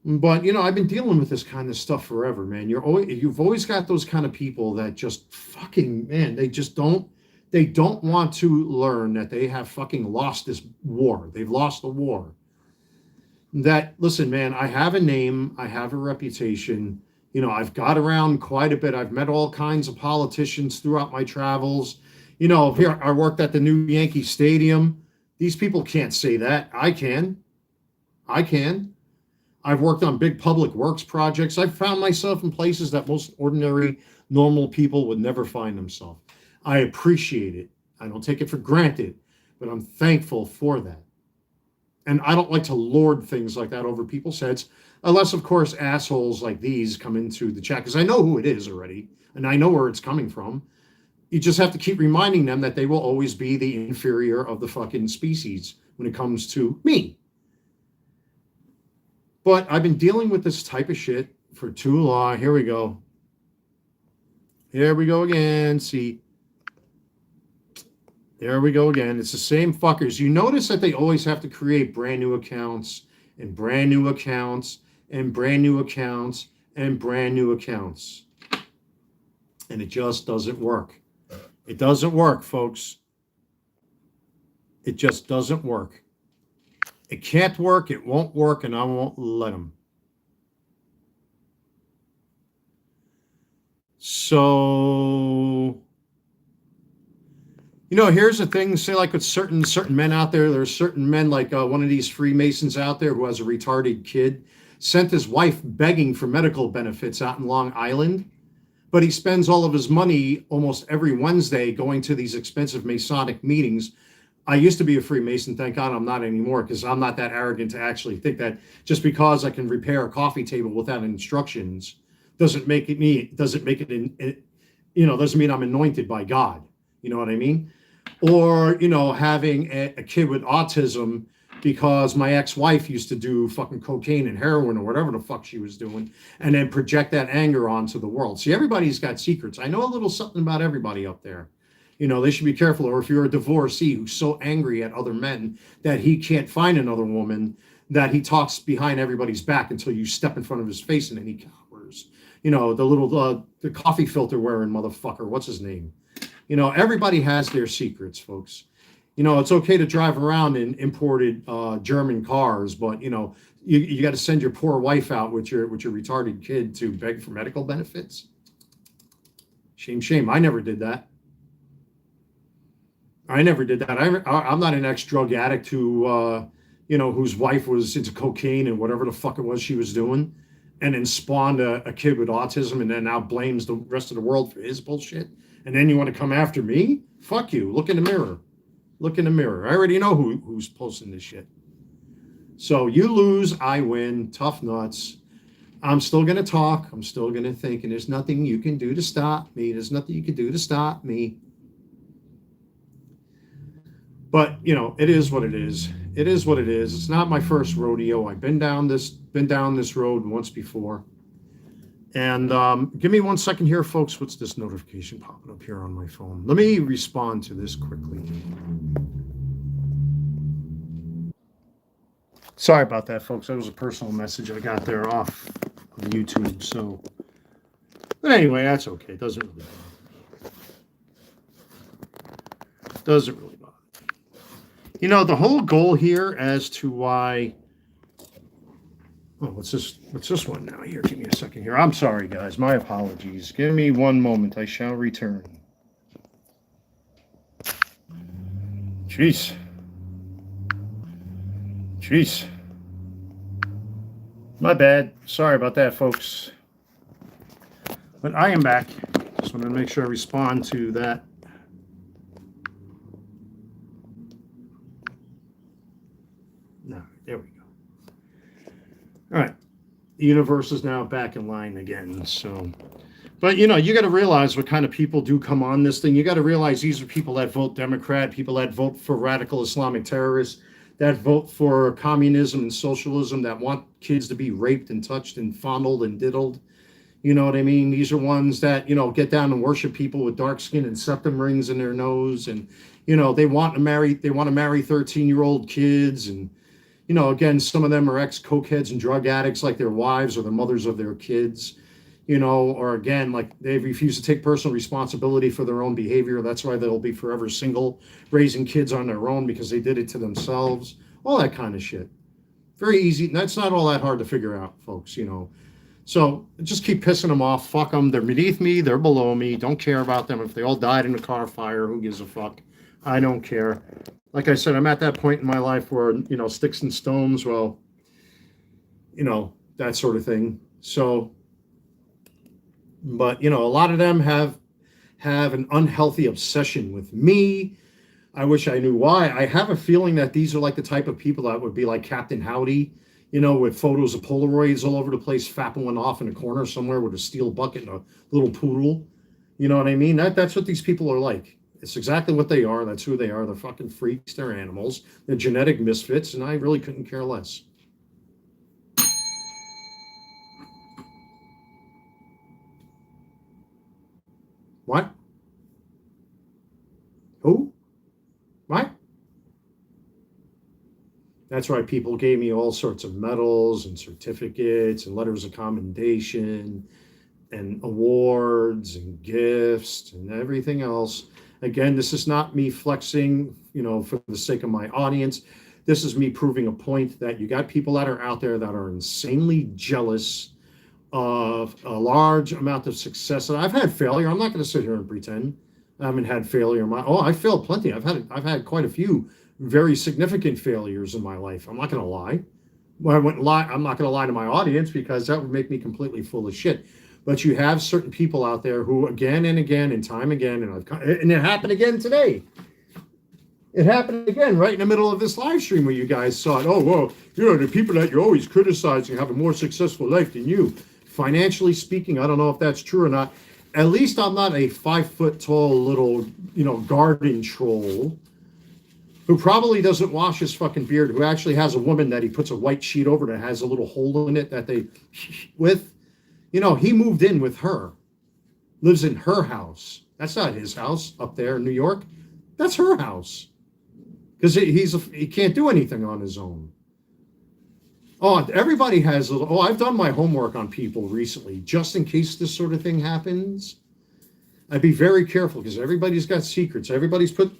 A: But, I've been dealing with this kind of stuff forever, man. You've always got those kind of people that just fucking, man, they don't want to learn that they have fucking lost this war. They've lost the war. Listen, man, I have a name. I have a reputation. I've got around quite a bit. I've met all kinds of politicians throughout my travels. Here, I worked at the new Yankee Stadium. These people can't say that. I can. I've worked on big public works projects. I've found myself in places that most ordinary, normal people would never find themselves. I appreciate it. I don't take it for granted. but I'm thankful for that. And I don't like to lord things like that over people's heads, unless, of course, assholes like these come into the chat, because I know who it is already, and I know where it's coming from. You just have to keep reminding them that they will always be the inferior of the fucking species when it comes to me. But I've been dealing with this type of shit for too long. Here we go. Here we go again. See, there we go again. It's the same fuckers. You notice that they always have to create brand new accounts and brand new accounts and brand new accounts and brand new accounts. And it just doesn't work. It doesn't work, folks. It just doesn't work. It can't work. It won't work, and I won't let them. So, here's the thing. Say, like with certain men out there, there's certain men, like one of these Freemasons out there who has a retarded kid, sent his wife begging for medical benefits out in Long Island, but he spends all of his money almost every Wednesday going to these expensive Masonic meetings. I used to be a Freemason. Thank God I'm not anymore, because I'm not that arrogant to actually think that just because I can repair a coffee table without instructions doesn't make it me. Doesn't mean I'm anointed by God. You know what I mean? Or having a kid with autism because my ex-wife used to do fucking cocaine and heroin or whatever the fuck she was doing, and then project that anger onto the world. See, everybody's got secrets. I know a little something about everybody up there. They should be careful. Or if you're a divorcee who's so angry at other men that he can't find another woman, that he talks behind everybody's back until you step in front of his face and then he cowers. The little the coffee filter wearing motherfucker. What's his name? Everybody has their secrets, folks. It's okay to drive around in imported German cars, but you got to send your poor wife out with your retarded kid to beg for medical benefits. Shame, shame. I never did that. I'm not an ex-drug addict who, whose wife was into cocaine and whatever the fuck it was she was doing, and then spawned a kid with autism and then now blames the rest of the world for his bullshit. And then you want to come after me? Fuck you. Look in the mirror. Look in the mirror. I already know who's posting this shit. So you lose, I win. Tough nuts. I'm still going to talk. I'm still going to think. And there's nothing you can do to stop me. There's nothing you can do to stop me. But, it is what it is. It is what it is. It's not my first rodeo. I've been down this road once before. And give me 1 second here, folks. What's this notification popping up here on my phone? Let me respond to this quickly. Sorry about that, folks. That was a personal message I got there off of YouTube. So, but anyway, that's okay. It doesn't really bother me. Doesn't really bother me. The whole goal here as to why. Oh, what's this one now? Here, give me a second here. I'm sorry, guys. My apologies. Give me 1 moment. I shall return. Jeez. My bad. Sorry about that, folks. But I am back. Just wanted to make sure I respond to that. No, there we go. All right. The universe is now back in line again. So, but you got to realize what kind of people do come on this thing. You got to realize these are people that vote Democrat, people that vote for radical Islamic terrorists, that vote for communism and socialism, that want kids to be raped and touched and fondled and diddled. You know what I mean? These are ones that, get down and worship people with dark skin and septum rings in their nose. And, they want to marry 13-year-old kids. And, again, some of them are ex-cokeheads and drug addicts like their wives or the mothers of their kids, or again, like they refuse to take personal responsibility for their own behavior. That's why they'll be forever single, raising kids on their own because they did it to themselves, all that kind of shit. Very easy. That's not all that hard to figure out, folks, So just keep pissing them off. Fuck them. They're beneath me. They're below me. Don't care about them. If they all died in a car fire, who gives a fuck? I don't care. Like I said, I'm at that point in my life where, sticks and stones, well, that sort of thing. So, but, a lot of them have an unhealthy obsession with me. I wish I knew why. I have a feeling that these are like the type of people that would be like Captain Howdy, with photos of Polaroids all over the place, fapping one off in a corner somewhere with a steel bucket and a little poodle. You know what I mean? That's what these people are like. It's exactly what they are. That's who they are. They're fucking freaks. They're animals. They're genetic misfits, and I really couldn't care less. What? Who? What? That's right. People gave me all sorts of medals and certificates and letters of commendation and awards and gifts and everything else. Again, this is not me flexing, for the sake of my audience. This is me proving a point that you got people that are out there that are insanely jealous of a large amount of success. And I've had failure. I'm not going to sit here and pretend I haven't had failure. I failed plenty. I've had quite a few very significant failures in my life. I'm not going to lie. Well, I'm not going to lie to my audience because that would make me completely full of shit. But you have certain people out there who again and again and time again, and it happened again today. It happened again right in the middle of this live stream where you guys saw it. Oh, well, the people that you're always criticizing have a more successful life than you. Financially speaking, I don't know if that's true or not. At least I'm not a 5 foot tall little, garden troll who probably doesn't wash his fucking beard, who actually has a woman that he puts a white sheet over that has a little hole in it that they with. He moved in with her, lives in her house. That's not his house up there in New York. That's her house because he can't do anything on his own. Oh, everybody has. I've done my homework on people recently, just in case this sort of thing happens. I'd be very careful because everybody's got secrets.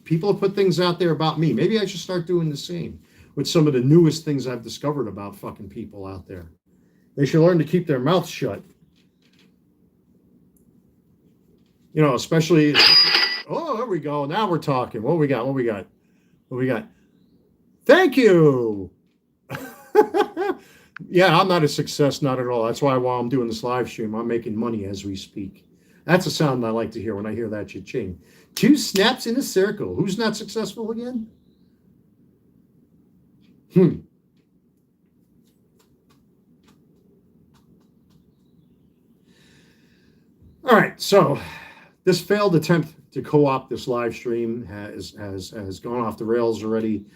A: People have put things out there about me. Maybe I should start doing the same with some of the newest things I've discovered about fucking people out there. They should learn to keep their mouths shut. Especially. Oh, there we go. Now we're talking. What we got? Thank you. Yeah, I'm not a success, not at all. That's why while I'm doing this live stream, I'm making money as we speak. That's a sound I like to hear when I hear that cha-ching. 2 snaps in a circle. Who's not successful again? All right, so this failed attempt to co-opt this live stream has gone off the rails already.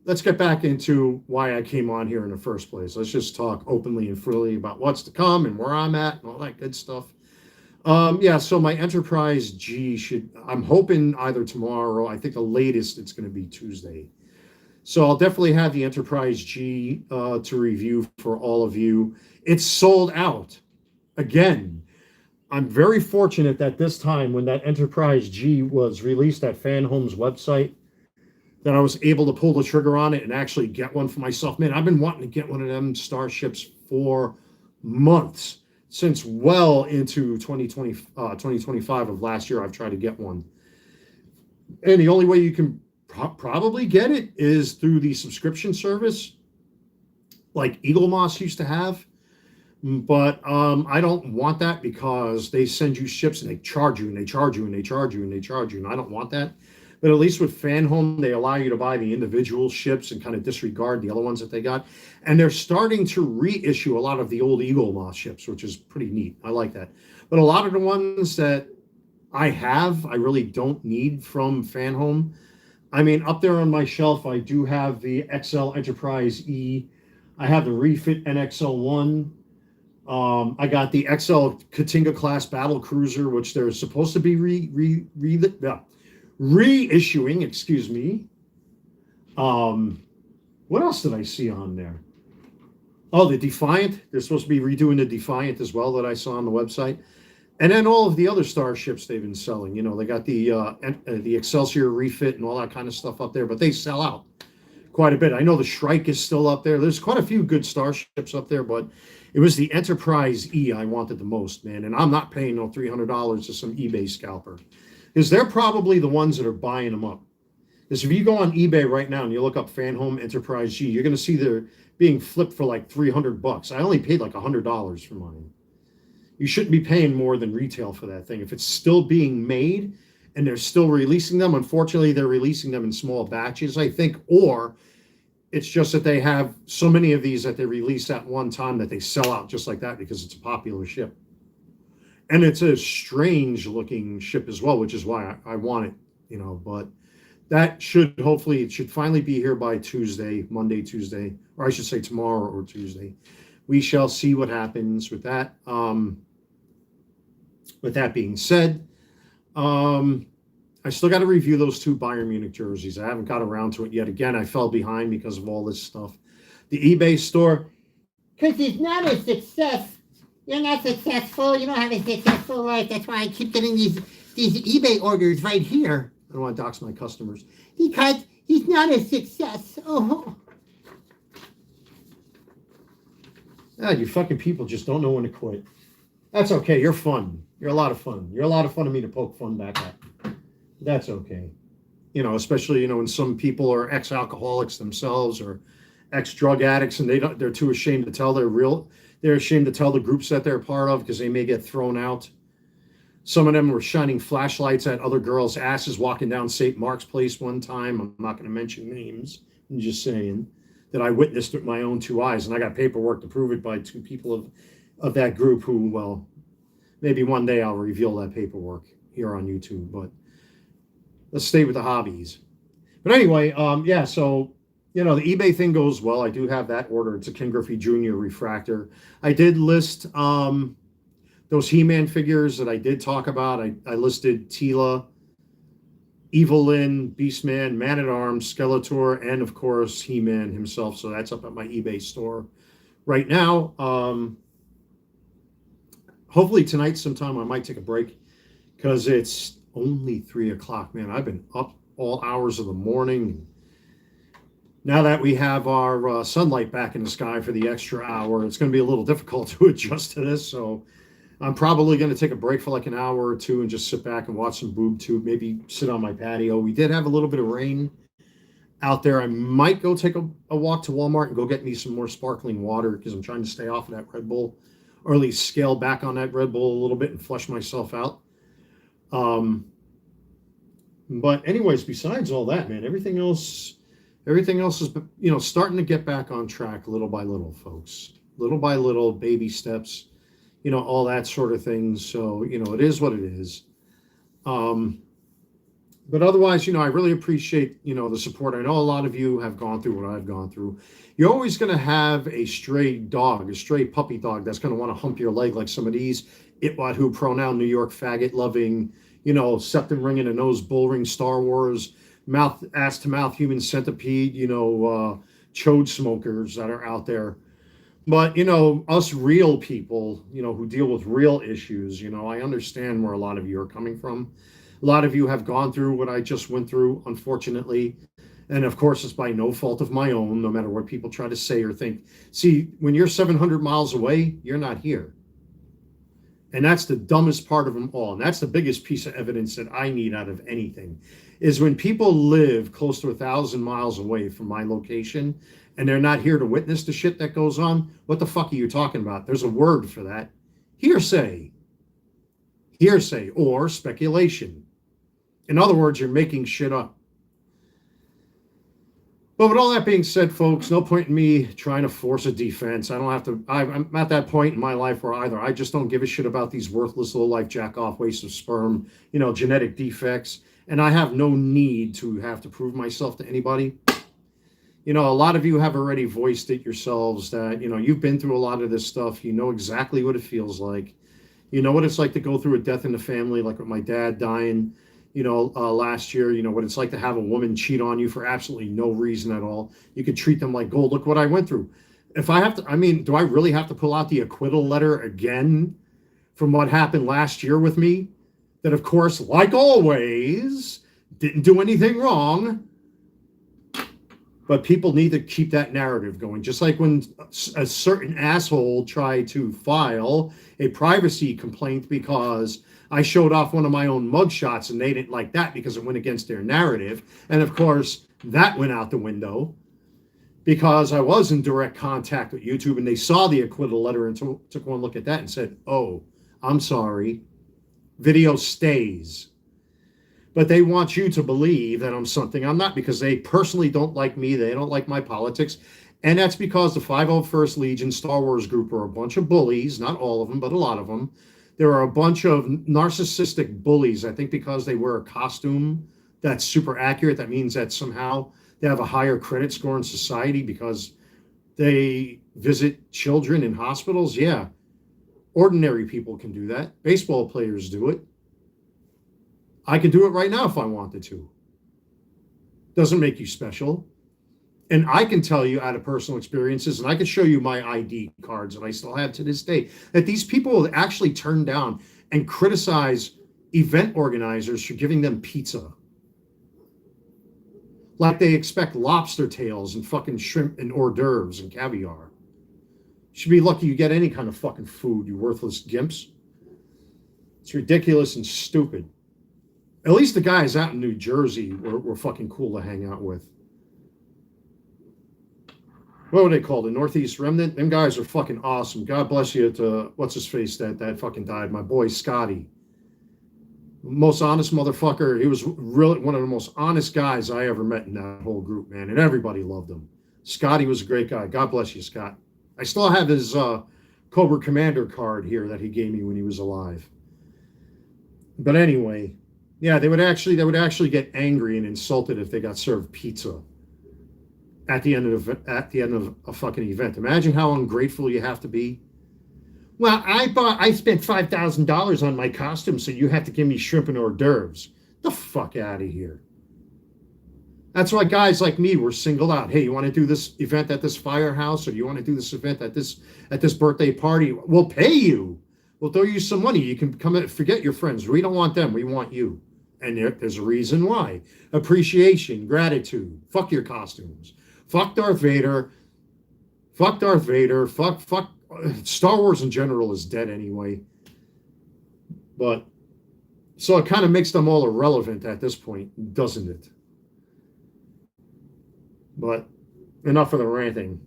A: Let's get back into why I came on here in the first place. Let's just talk openly and freely about what's to come and where I'm at and all that good stuff. So my Enterprise G I'm hoping either tomorrow, I think the latest it's going to be Tuesday. So I'll definitely have the Enterprise G to review for all of you. It's sold out again. I'm very fortunate that this time when that Enterprise G was released at FanHome's website, that I was able to pull the trigger on it and actually get one for myself. Man, I've been wanting to get one of them starships for months, since well into 2025 of last year. I've tried to get one. And the only way you can probably get it is through the subscription service like Eagle Moss used to have. But I don't want that because they send you ships and they charge you and they charge you and they charge you and they charge you. And I don't want that. But at least with FanHome, they allow you to buy the individual ships and kind of disregard the other ones that they got. And they're starting to reissue a lot of the old Eagle Moss ships, which is pretty neat. I like that. But a lot of the ones that I really don't need from FanHome. I mean, up there on my shelf, I do have the XL Enterprise E. I have the refit NXL1. I got the XL Katinga class battle cruiser, which they're supposed to be reissuing. Excuse me. What else did I see on there? Oh, the Defiant. They're supposed to be redoing the Defiant as well that I saw on the website. And then all of the other starships they've been selling. They got the Excelsior refit and all that kind of stuff up there, but they sell out quite a bit. I know the Shrike is still up there. There's quite a few good starships up there, but it was the Enterprise E I wanted the most, man. And I'm not paying no $300 to some eBay scalper, because they're probably the ones that are buying them up. Because if you go on eBay right now and you look up FanHome Enterprise G, you're going to see they're being flipped for like $300. I only paid like $100 for mine. You shouldn't be paying more than retail for that thing. If it's still being made and they're still releasing them. Unfortunately, they're releasing them in small batches, I think, or it's just that they have so many of these that they release at one time that they sell out just like that because it's a popular ship. And it's a strange looking ship as well, which is why I want it, but that should hopefully, it should finally be here by Tuesday, Monday, Tuesday, or I should say tomorrow or Tuesday. We shall see what happens with that. With that being said, I still got to review those 2 Bayern Munich jerseys. I haven't got around to it yet. Again, I fell behind because of all this stuff. The eBay store,
C: because it's not a success. You're not successful. You don't have a successful life. That's why I keep getting these eBay orders right here.
A: I don't want to dox my customers.
C: Because he's not a success. Oh.
A: Ah, you fucking people just don't know when to quit. That's okay. You're fun. You're a lot of fun. You're a lot of fun of me to poke fun back at. That's okay. Especially, when some people are ex-alcoholics themselves or ex-drug addicts and they're too ashamed to tell they're ashamed to tell the groups that they're a part of because they may get thrown out. Some of them were shining flashlights at other girls' asses walking down St. Mark's Place one time. I'm not going to mention names. I'm just saying that I witnessed with my own 2 eyes, and I got paperwork to prove it by 2 people of that group who, well, maybe one day I'll reveal that paperwork here on YouTube, but let's stay with the hobbies. But anyway, yeah, so, the eBay thing goes well. I do have that order. It's a Ken Griffey Jr. refractor. I did list those He-Man figures that I did talk about. I listed Tila, Evelyn, Beastman, Man-at-Arms, Skeletor, and, of course, He-Man himself. So that's up at my eBay store right now. Hopefully tonight sometime I might take a break because it's only 3 o'clock, man. I've been up all hours of the morning. Now that we have our sunlight back in the sky for the extra hour, it's going to be a little difficult to adjust to this. So I'm probably going to take a break for like an hour or 2 and just sit back and watch some boob tube, maybe sit on my patio. We did have a little bit of rain out there. I might go take a walk to Walmart and go get me some more sparkling water because I'm trying to stay off of that Red Bull, or at least scale back on that Red Bull a little bit and flush myself out. But anyways, besides all that, man, everything else is, starting to get back on track little by little, folks. Little by little, baby steps, all that sort of thing. So, it is what it is. But otherwise, I really appreciate, the support. I know a lot of you have gone through what I've gone through. You're always going to have a stray dog, a stray puppy dog that's going to want to hump your leg like some of these Itwat who pronoun New York faggot loving, septum ring and a nose bull ring Star Wars, mouth, ass to mouth human centipede, chode smokers that are out there. But, us real people, who deal with real issues, I understand where a lot of you are coming from. A lot of you have gone through what I just went through, unfortunately. And of course, it's by no fault of my own, no matter what people try to say or think. See, when you're 700 miles away, you're not here. And that's the dumbest part of them all. And that's the biggest piece of evidence that I need out of anything, is when people live close to 1,000 miles away from my location and they're not here to witness the shit that goes on. What the fuck are you talking about? There's a word for that. Hearsay. Hearsay or speculation. In other words, you're making shit up. But with all that being said, folks, no point in me trying to force a defense. I'm at that point in my life where either I just don't give a shit about these worthless low-life jack-off wastes of sperm, genetic defects, and I have no need to have to prove myself to anybody. A lot of you have already voiced it yourselves that, you've been through a lot of this stuff. You know exactly what it feels like. You know what it's like to go through a death in the family, like with my dad dying, last year. What it's like to have a woman cheat on you for absolutely no reason at all. You could treat them like gold. Look what I went through. If I have to, do I really have to pull out the acquittal letter again from what happened last year with me? That, of course, like always, didn't do anything wrong. But people need to keep that narrative going. Just like when a certain asshole tried to file a privacy complaint because I showed off one of my own mugshots and they didn't like that because it went against their narrative. And of course, that went out the window because I was in direct contact with YouTube and they saw the acquittal letter and took one look at that and said, oh, I'm sorry. Video stays. But they want you to believe that I'm something I'm not, because they personally don't like me. They don't like my politics. And that's because the 501st Legion Star Wars group are a bunch of bullies, not all of them, but a lot of them. There are a bunch of narcissistic bullies, I think, because they wear a costume that's super accurate. That means that somehow they have a higher credit score in society because they visit children in hospitals. Yeah, ordinary people can do that. Baseball players do it. I could do it right now if I wanted to. Doesn't make you special. And I can tell you out of personal experiences, and I can show you my ID cards that I still have to this day, that these people will actually turn down and criticize event organizers for giving them pizza. Like they expect lobster tails and fucking shrimp and hors d'oeuvres and caviar. Should be lucky you get any kind of fucking food, you worthless gimps. It's ridiculous and stupid. At least the guys out in New Jersey were fucking cool to hang out with. What were they called? The Northeast Remnant? Them guys are fucking awesome. God bless you to, what's his face that fucking died? My boy Scotty. Most honest motherfucker. He was really one of the most honest guys I ever met in that whole group, man. And everybody loved him. Scotty was a great guy. God bless you, Scott. I still have his Cobra Commander card here that he gave me when he was alive. But anyway, yeah, they would actually get angry and insulted if they got served pizza at the end of a fucking event. Imagine how ungrateful you have to be. Well, I spent $5,000 on my costume, so you have to give me shrimp and hors d'oeuvres. The fuck out of here. That's why guys like me were singled out. Hey, you want to do this event at this firehouse, or do you want to do this event at this birthday party? We'll pay you. We'll throw you some money. You can come and forget your friends. We don't want them. We want you. And there's a reason why. Appreciation, gratitude. Fuck your costumes. Fuck Darth Vader. Fuck Darth Vader. Fuck. Star Wars in general is dead anyway. But, so it kind of makes them all irrelevant at this point, doesn't it? But enough of the ranting.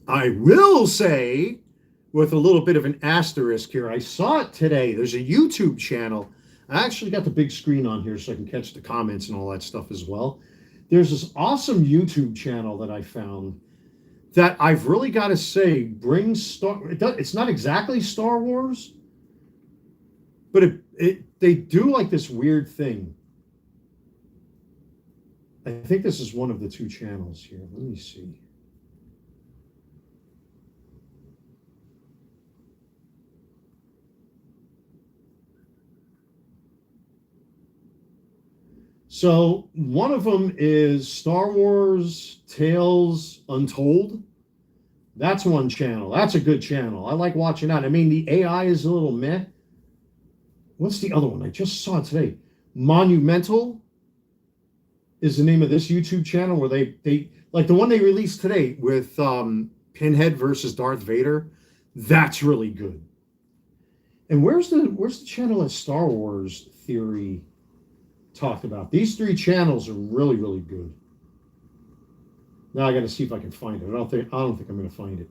A: I will say, with a little bit of an asterisk here, I saw it today. There's a YouTube channel. I actually got the big screen on here so I can catch the comments and all that stuff as well. There's this awesome YouTube channel that I found that I've really got to say brings it's not exactly Star Wars, but they do like this weird thing. I think this is one of the two channels here. Let me see. So one of them is Star Wars Tales Untold. That's one channel. That's a good channel. I like watching that. I mean, the AI is a little meh. What's the other one? I just saw it today. Monumental is the name of this YouTube channel where they like the one they released today with Pinhead versus Darth Vader. That's really good. And where's the channel that Star Wars Theory talked about? These three channels are really, really good. Now I got to see if I can find it. I don't think I'm going to find it.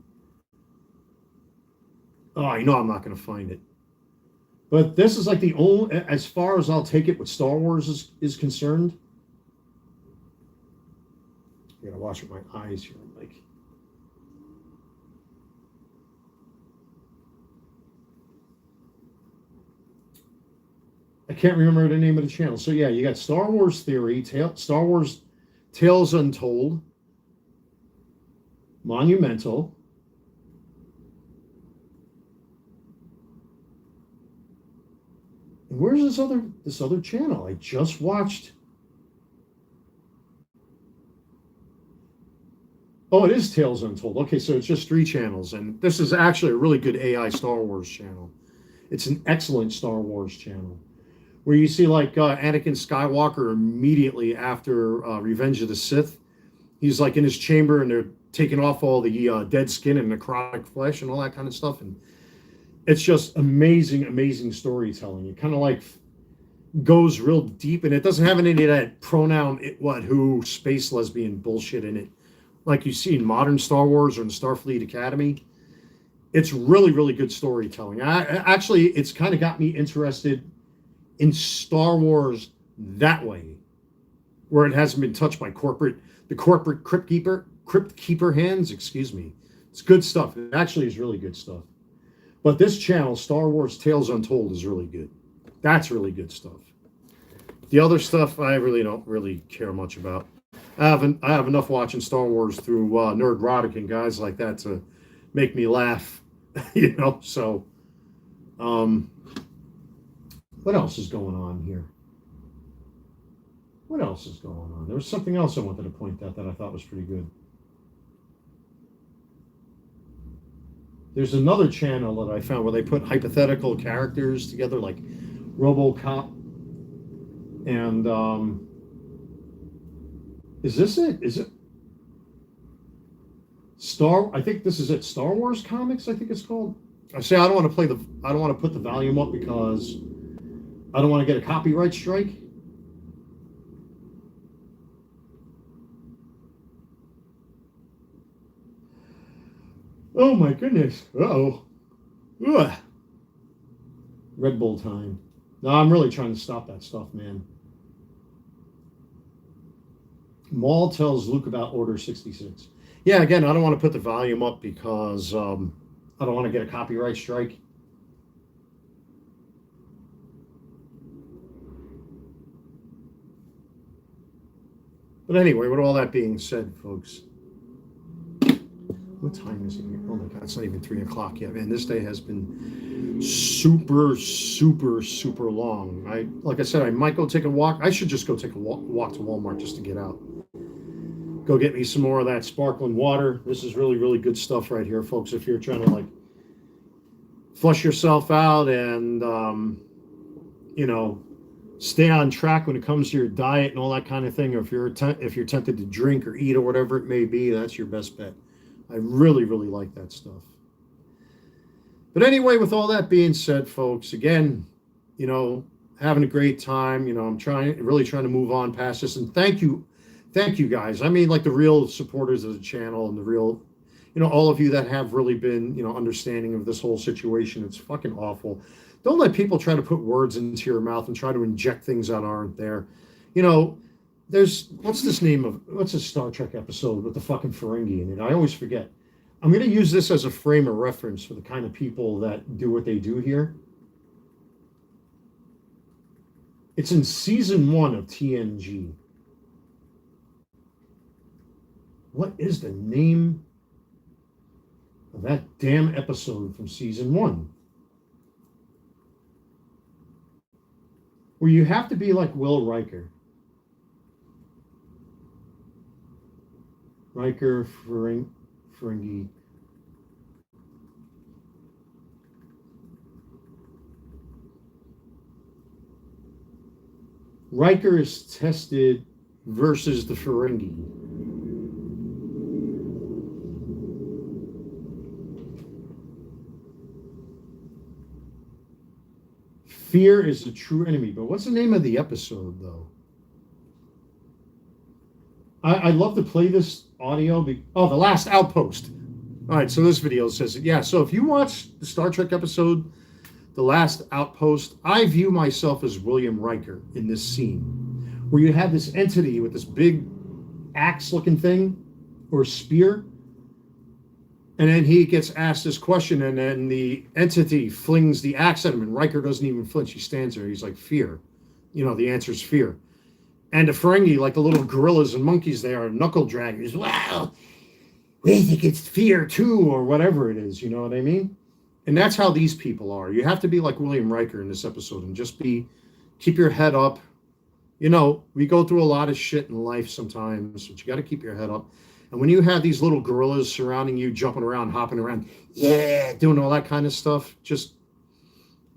A: Oh, I know I'm not going to find it. But this is like the only, as far as I'll take it, with Star Wars is concerned. I got to watch with my eyes here. Like, I can't remember the name of the channel. So yeah, you got Star Wars Theory, Star Wars Tales Untold, Monumental, and where's this other channel? I just watched. Oh, it is Tales Untold. Okay, so it's just three channels, and this is actually a really good AI Star Wars channel. It's an excellent Star Wars channel, where you see like Anakin Skywalker immediately after Revenge of the Sith. He's like in his chamber and they're taking off all the dead skin and necrotic flesh and all that kind of stuff. And it's just amazing, amazing storytelling. It kind of like goes real deep, and it doesn't have any of that pronoun, it, what, who, space lesbian bullshit in it, like you see in modern Star Wars or in Starfleet Academy. It's really, really good storytelling. Actually, it's kind of got me interested in Star Wars that way, where it hasn't been touched by the corporate crypt keeper hands. Excuse me. It's good stuff. It actually is really good stuff. But this channel, Star Wars Tales Untold, is really good. That's really good stuff. The other stuff I really don't really care much about. I have enough watching Star Wars through Nerdrotic and guys like that to make me laugh, you know. So, what else is going on here? What else is going on? There was something else I wanted to point out that I thought was pretty good. There's another channel that I found where they put hypothetical characters together, like RoboCop. And is this it? Is it I think this is it. Star Wars Comics, I think it's called. I say I don't want to put the volume up because I don't want to get a copyright strike. Oh my goodness. Uh-oh. Ugh. Red Bull time. No, I'm really trying to stop that stuff, man. Maul tells Luke about Order 66. Yeah, again, I don't want to put the volume up because I don't want to get a copyright strike. But anyway, with all that being said, folks, what time is it here? Oh my God, it's not even 3 o'clock yet, man. This day has been super, super, super long. Like I said, I might go take a walk. I should just go take a walk to Walmart just to get out. Go get me some more of that sparkling water. This is really, really good stuff right here, folks. If you're trying to like flush yourself out and, you know, stay on track when it comes to your diet and all that kind of thing, or if you're tempted to drink or eat or whatever it may be, that's your best bet. I really, really like that stuff. But anyway, with all that being said, folks, again, you know, having a great time. You know, I'm really trying to move on past this. And thank you guys. I mean, like the real supporters of the channel and the real, you know, all of you that have really been, you know, understanding of this whole situation. It's fucking awful. Don't let people try to put words into your mouth and try to inject things that aren't there. You know, what's a Star Trek episode with the fucking Ferengi in it? I always forget. I'm going to use this as a frame of reference for the kind of people that do what they do here. It's in season 1 of TNG. What is the name of that damn episode from season 1? Where you have to be like Will Riker. Riker, Ferengi. Riker is tested versus the Ferengi. Fear is a true enemy. But what's the name of the episode, though? I'd love to play this audio. The Last Outpost. All right, so this video says it. Yeah, so if you watch the Star Trek episode, The Last Outpost, I view myself as William Riker in this scene, where you have this entity with this big axe-looking thing, or spear, and then he gets asked this question, and then the entity flings the axe at him, and Riker doesn't even flinch. He stands there. He's like, fear. You know, the answer is fear. And the Ferengi, like the little gorillas and monkeys, they are knuckle draggers. Well, we think it's fear too, or whatever it is. You know what I mean? And that's how these people are. You have to be like William Riker in this episode and just keep your head up. You know, we go through a lot of shit in life sometimes, but you got to keep your head up. And when you have these little gorillas surrounding you, jumping around, hopping around, doing all that kind of stuff, just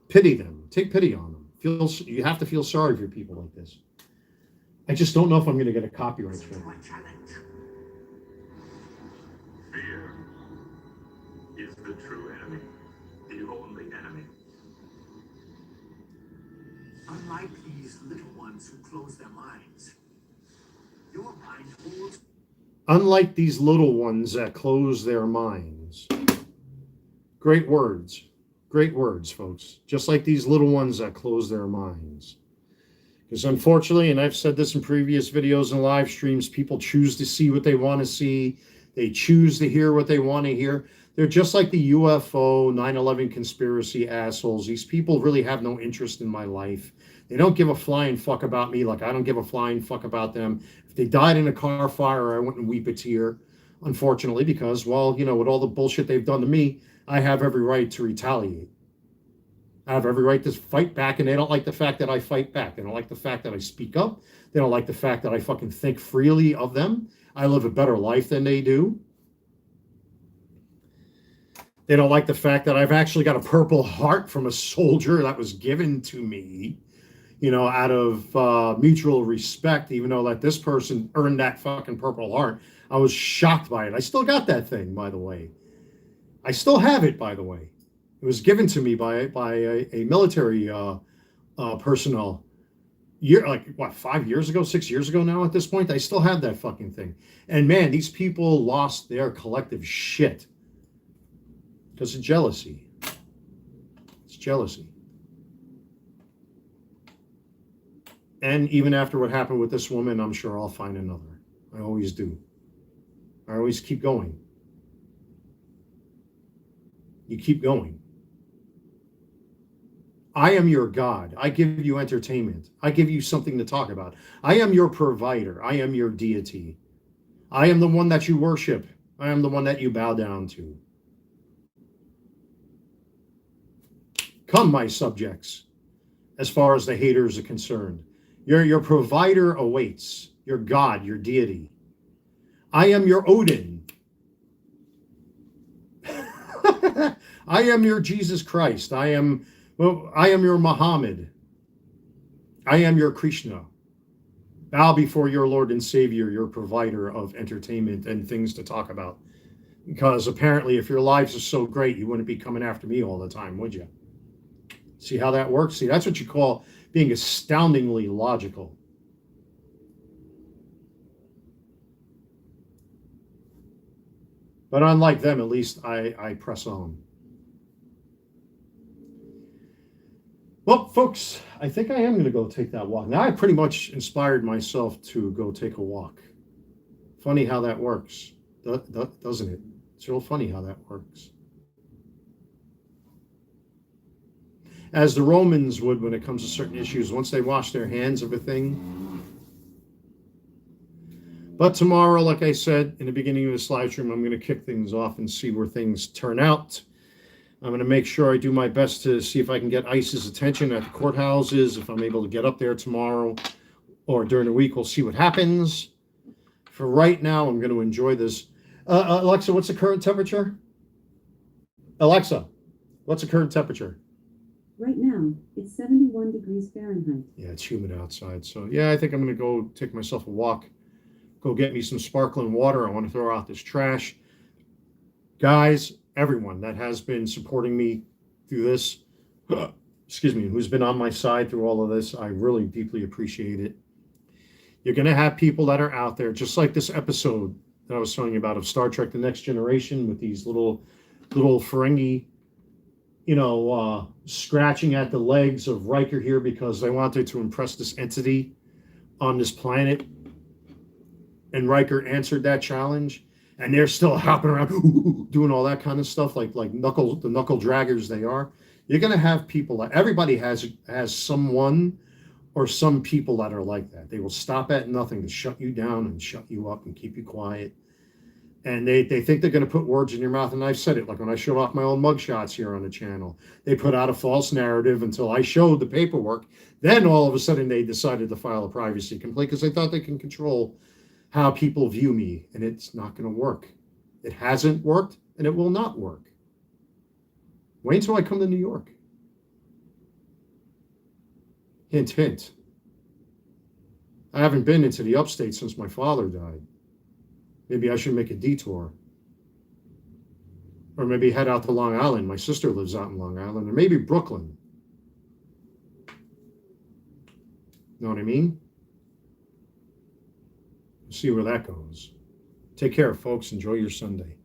A: pity them. Take pity on them. You have to feel sorry for people like this. I just don't know if I'm going to get a copyright strike.
D: Fear is the true enemy, the only enemy.
E: Unlike these little ones who close their minds, your mind holds.
A: Unlike these little ones that close their minds. Great words. Great words, folks. Just like these little ones that close their minds. Because unfortunately, and I've said this in previous videos and live streams, people choose to see what they want to see. They choose to hear what they want to hear. They're just like the UFO 9/11 conspiracy assholes. These people really have no interest in my life. They don't give a flying fuck about me like I don't give a flying fuck about them. If they died in a car fire, I wouldn't weep a tear, unfortunately, because, well, you know, with all the bullshit they've done to me, I have every right to retaliate. I have every right to fight back, and they don't like the fact that I fight back. They don't like the fact that I speak up. They don't like the fact that I fucking think freely of them. I live a better life than they do. They don't like the fact that I've actually got a Purple Heart from a soldier that was given to me, you know, out of mutual respect, even though that this person earned that fucking Purple Heart. I was shocked by it. I still got that thing, by the way. I still have it, by the way. It was given to me by a military personnel, like what, 5 years ago, 6 years ago now at this point. I still have that fucking thing. And man, these people lost their collective shit because of jealousy. It's jealousy. And even after what happened with this woman, I'm sure I'll find another. I always do. I always keep going. You keep going. I am your God. I give you entertainment. I give you something to talk about. I am your provider. I am your deity. I am the one that you worship. I am the one that you bow down to. Come, my subjects, as far as the haters are concerned. Your provider awaits. Your God, your deity. I am your Odin. I am your Jesus Christ. I am your Muhammad. I am your Krishna. Bow before your Lord and Savior, your provider of entertainment and things to talk about. Because apparently, if your lives are so great, you wouldn't be coming after me all the time, would you? See how that works? See, that's what you call being astoundingly logical. But unlike them, at least I press on. Well, folks, I think I am going to go take that walk. Now I pretty much inspired myself to go take a walk. Funny how that works, doesn't it? It's real funny how that works. As the Romans would when it comes to certain issues, once they wash their hands of a thing. But tomorrow, like I said in the beginning of this live stream, I'm going to kick things off and see where things turn out. I'm going to make sure I do my best to see if I can get ICE's attention at the courthouses, if I'm able to get up there tomorrow or during the week. We'll see what happens. For right now, I'm going to enjoy this. Alexa, what's the current temperature? Alexa, what's the current temperature?
B: Right now, it's 71 degrees Fahrenheit.
A: Yeah, it's humid outside. So, yeah, I think I'm going to go take myself a walk. Go get me some sparkling water. I want to throw out this trash. Guys, everyone that has been supporting me through this, excuse me, who's been on my side through all of this, I really deeply appreciate it. You're going to have people that are out there, just like this episode that I was telling you about of Star Trek The Next Generation with these little Ferengi, scratching at the legs of Riker here because they wanted to impress this entity on this planet. And Riker answered that challenge, and they're still hopping around, doing all that kind of stuff, like the knuckle draggers they are. You're going to have people that everybody has someone or some people that are like that. They will stop at nothing to shut you down and shut you up and keep you quiet. And they think they're going to put words in your mouth. And I've said it, like when I showed off my own mugshots here on the channel, they put out a false narrative until I showed the paperwork. Then all of a sudden they decided to file a privacy complaint because they thought they can control how people view me, and it's not going to work. It hasn't worked, and it will not work. Wait until I come to New York. Hint, hint. I haven't been into the upstate since my father died. Maybe I should make a detour. Or maybe head out to Long Island. My sister lives out in Long Island. Or maybe Brooklyn. Know what I mean? See where that goes. Take care, folks. Enjoy your Sunday.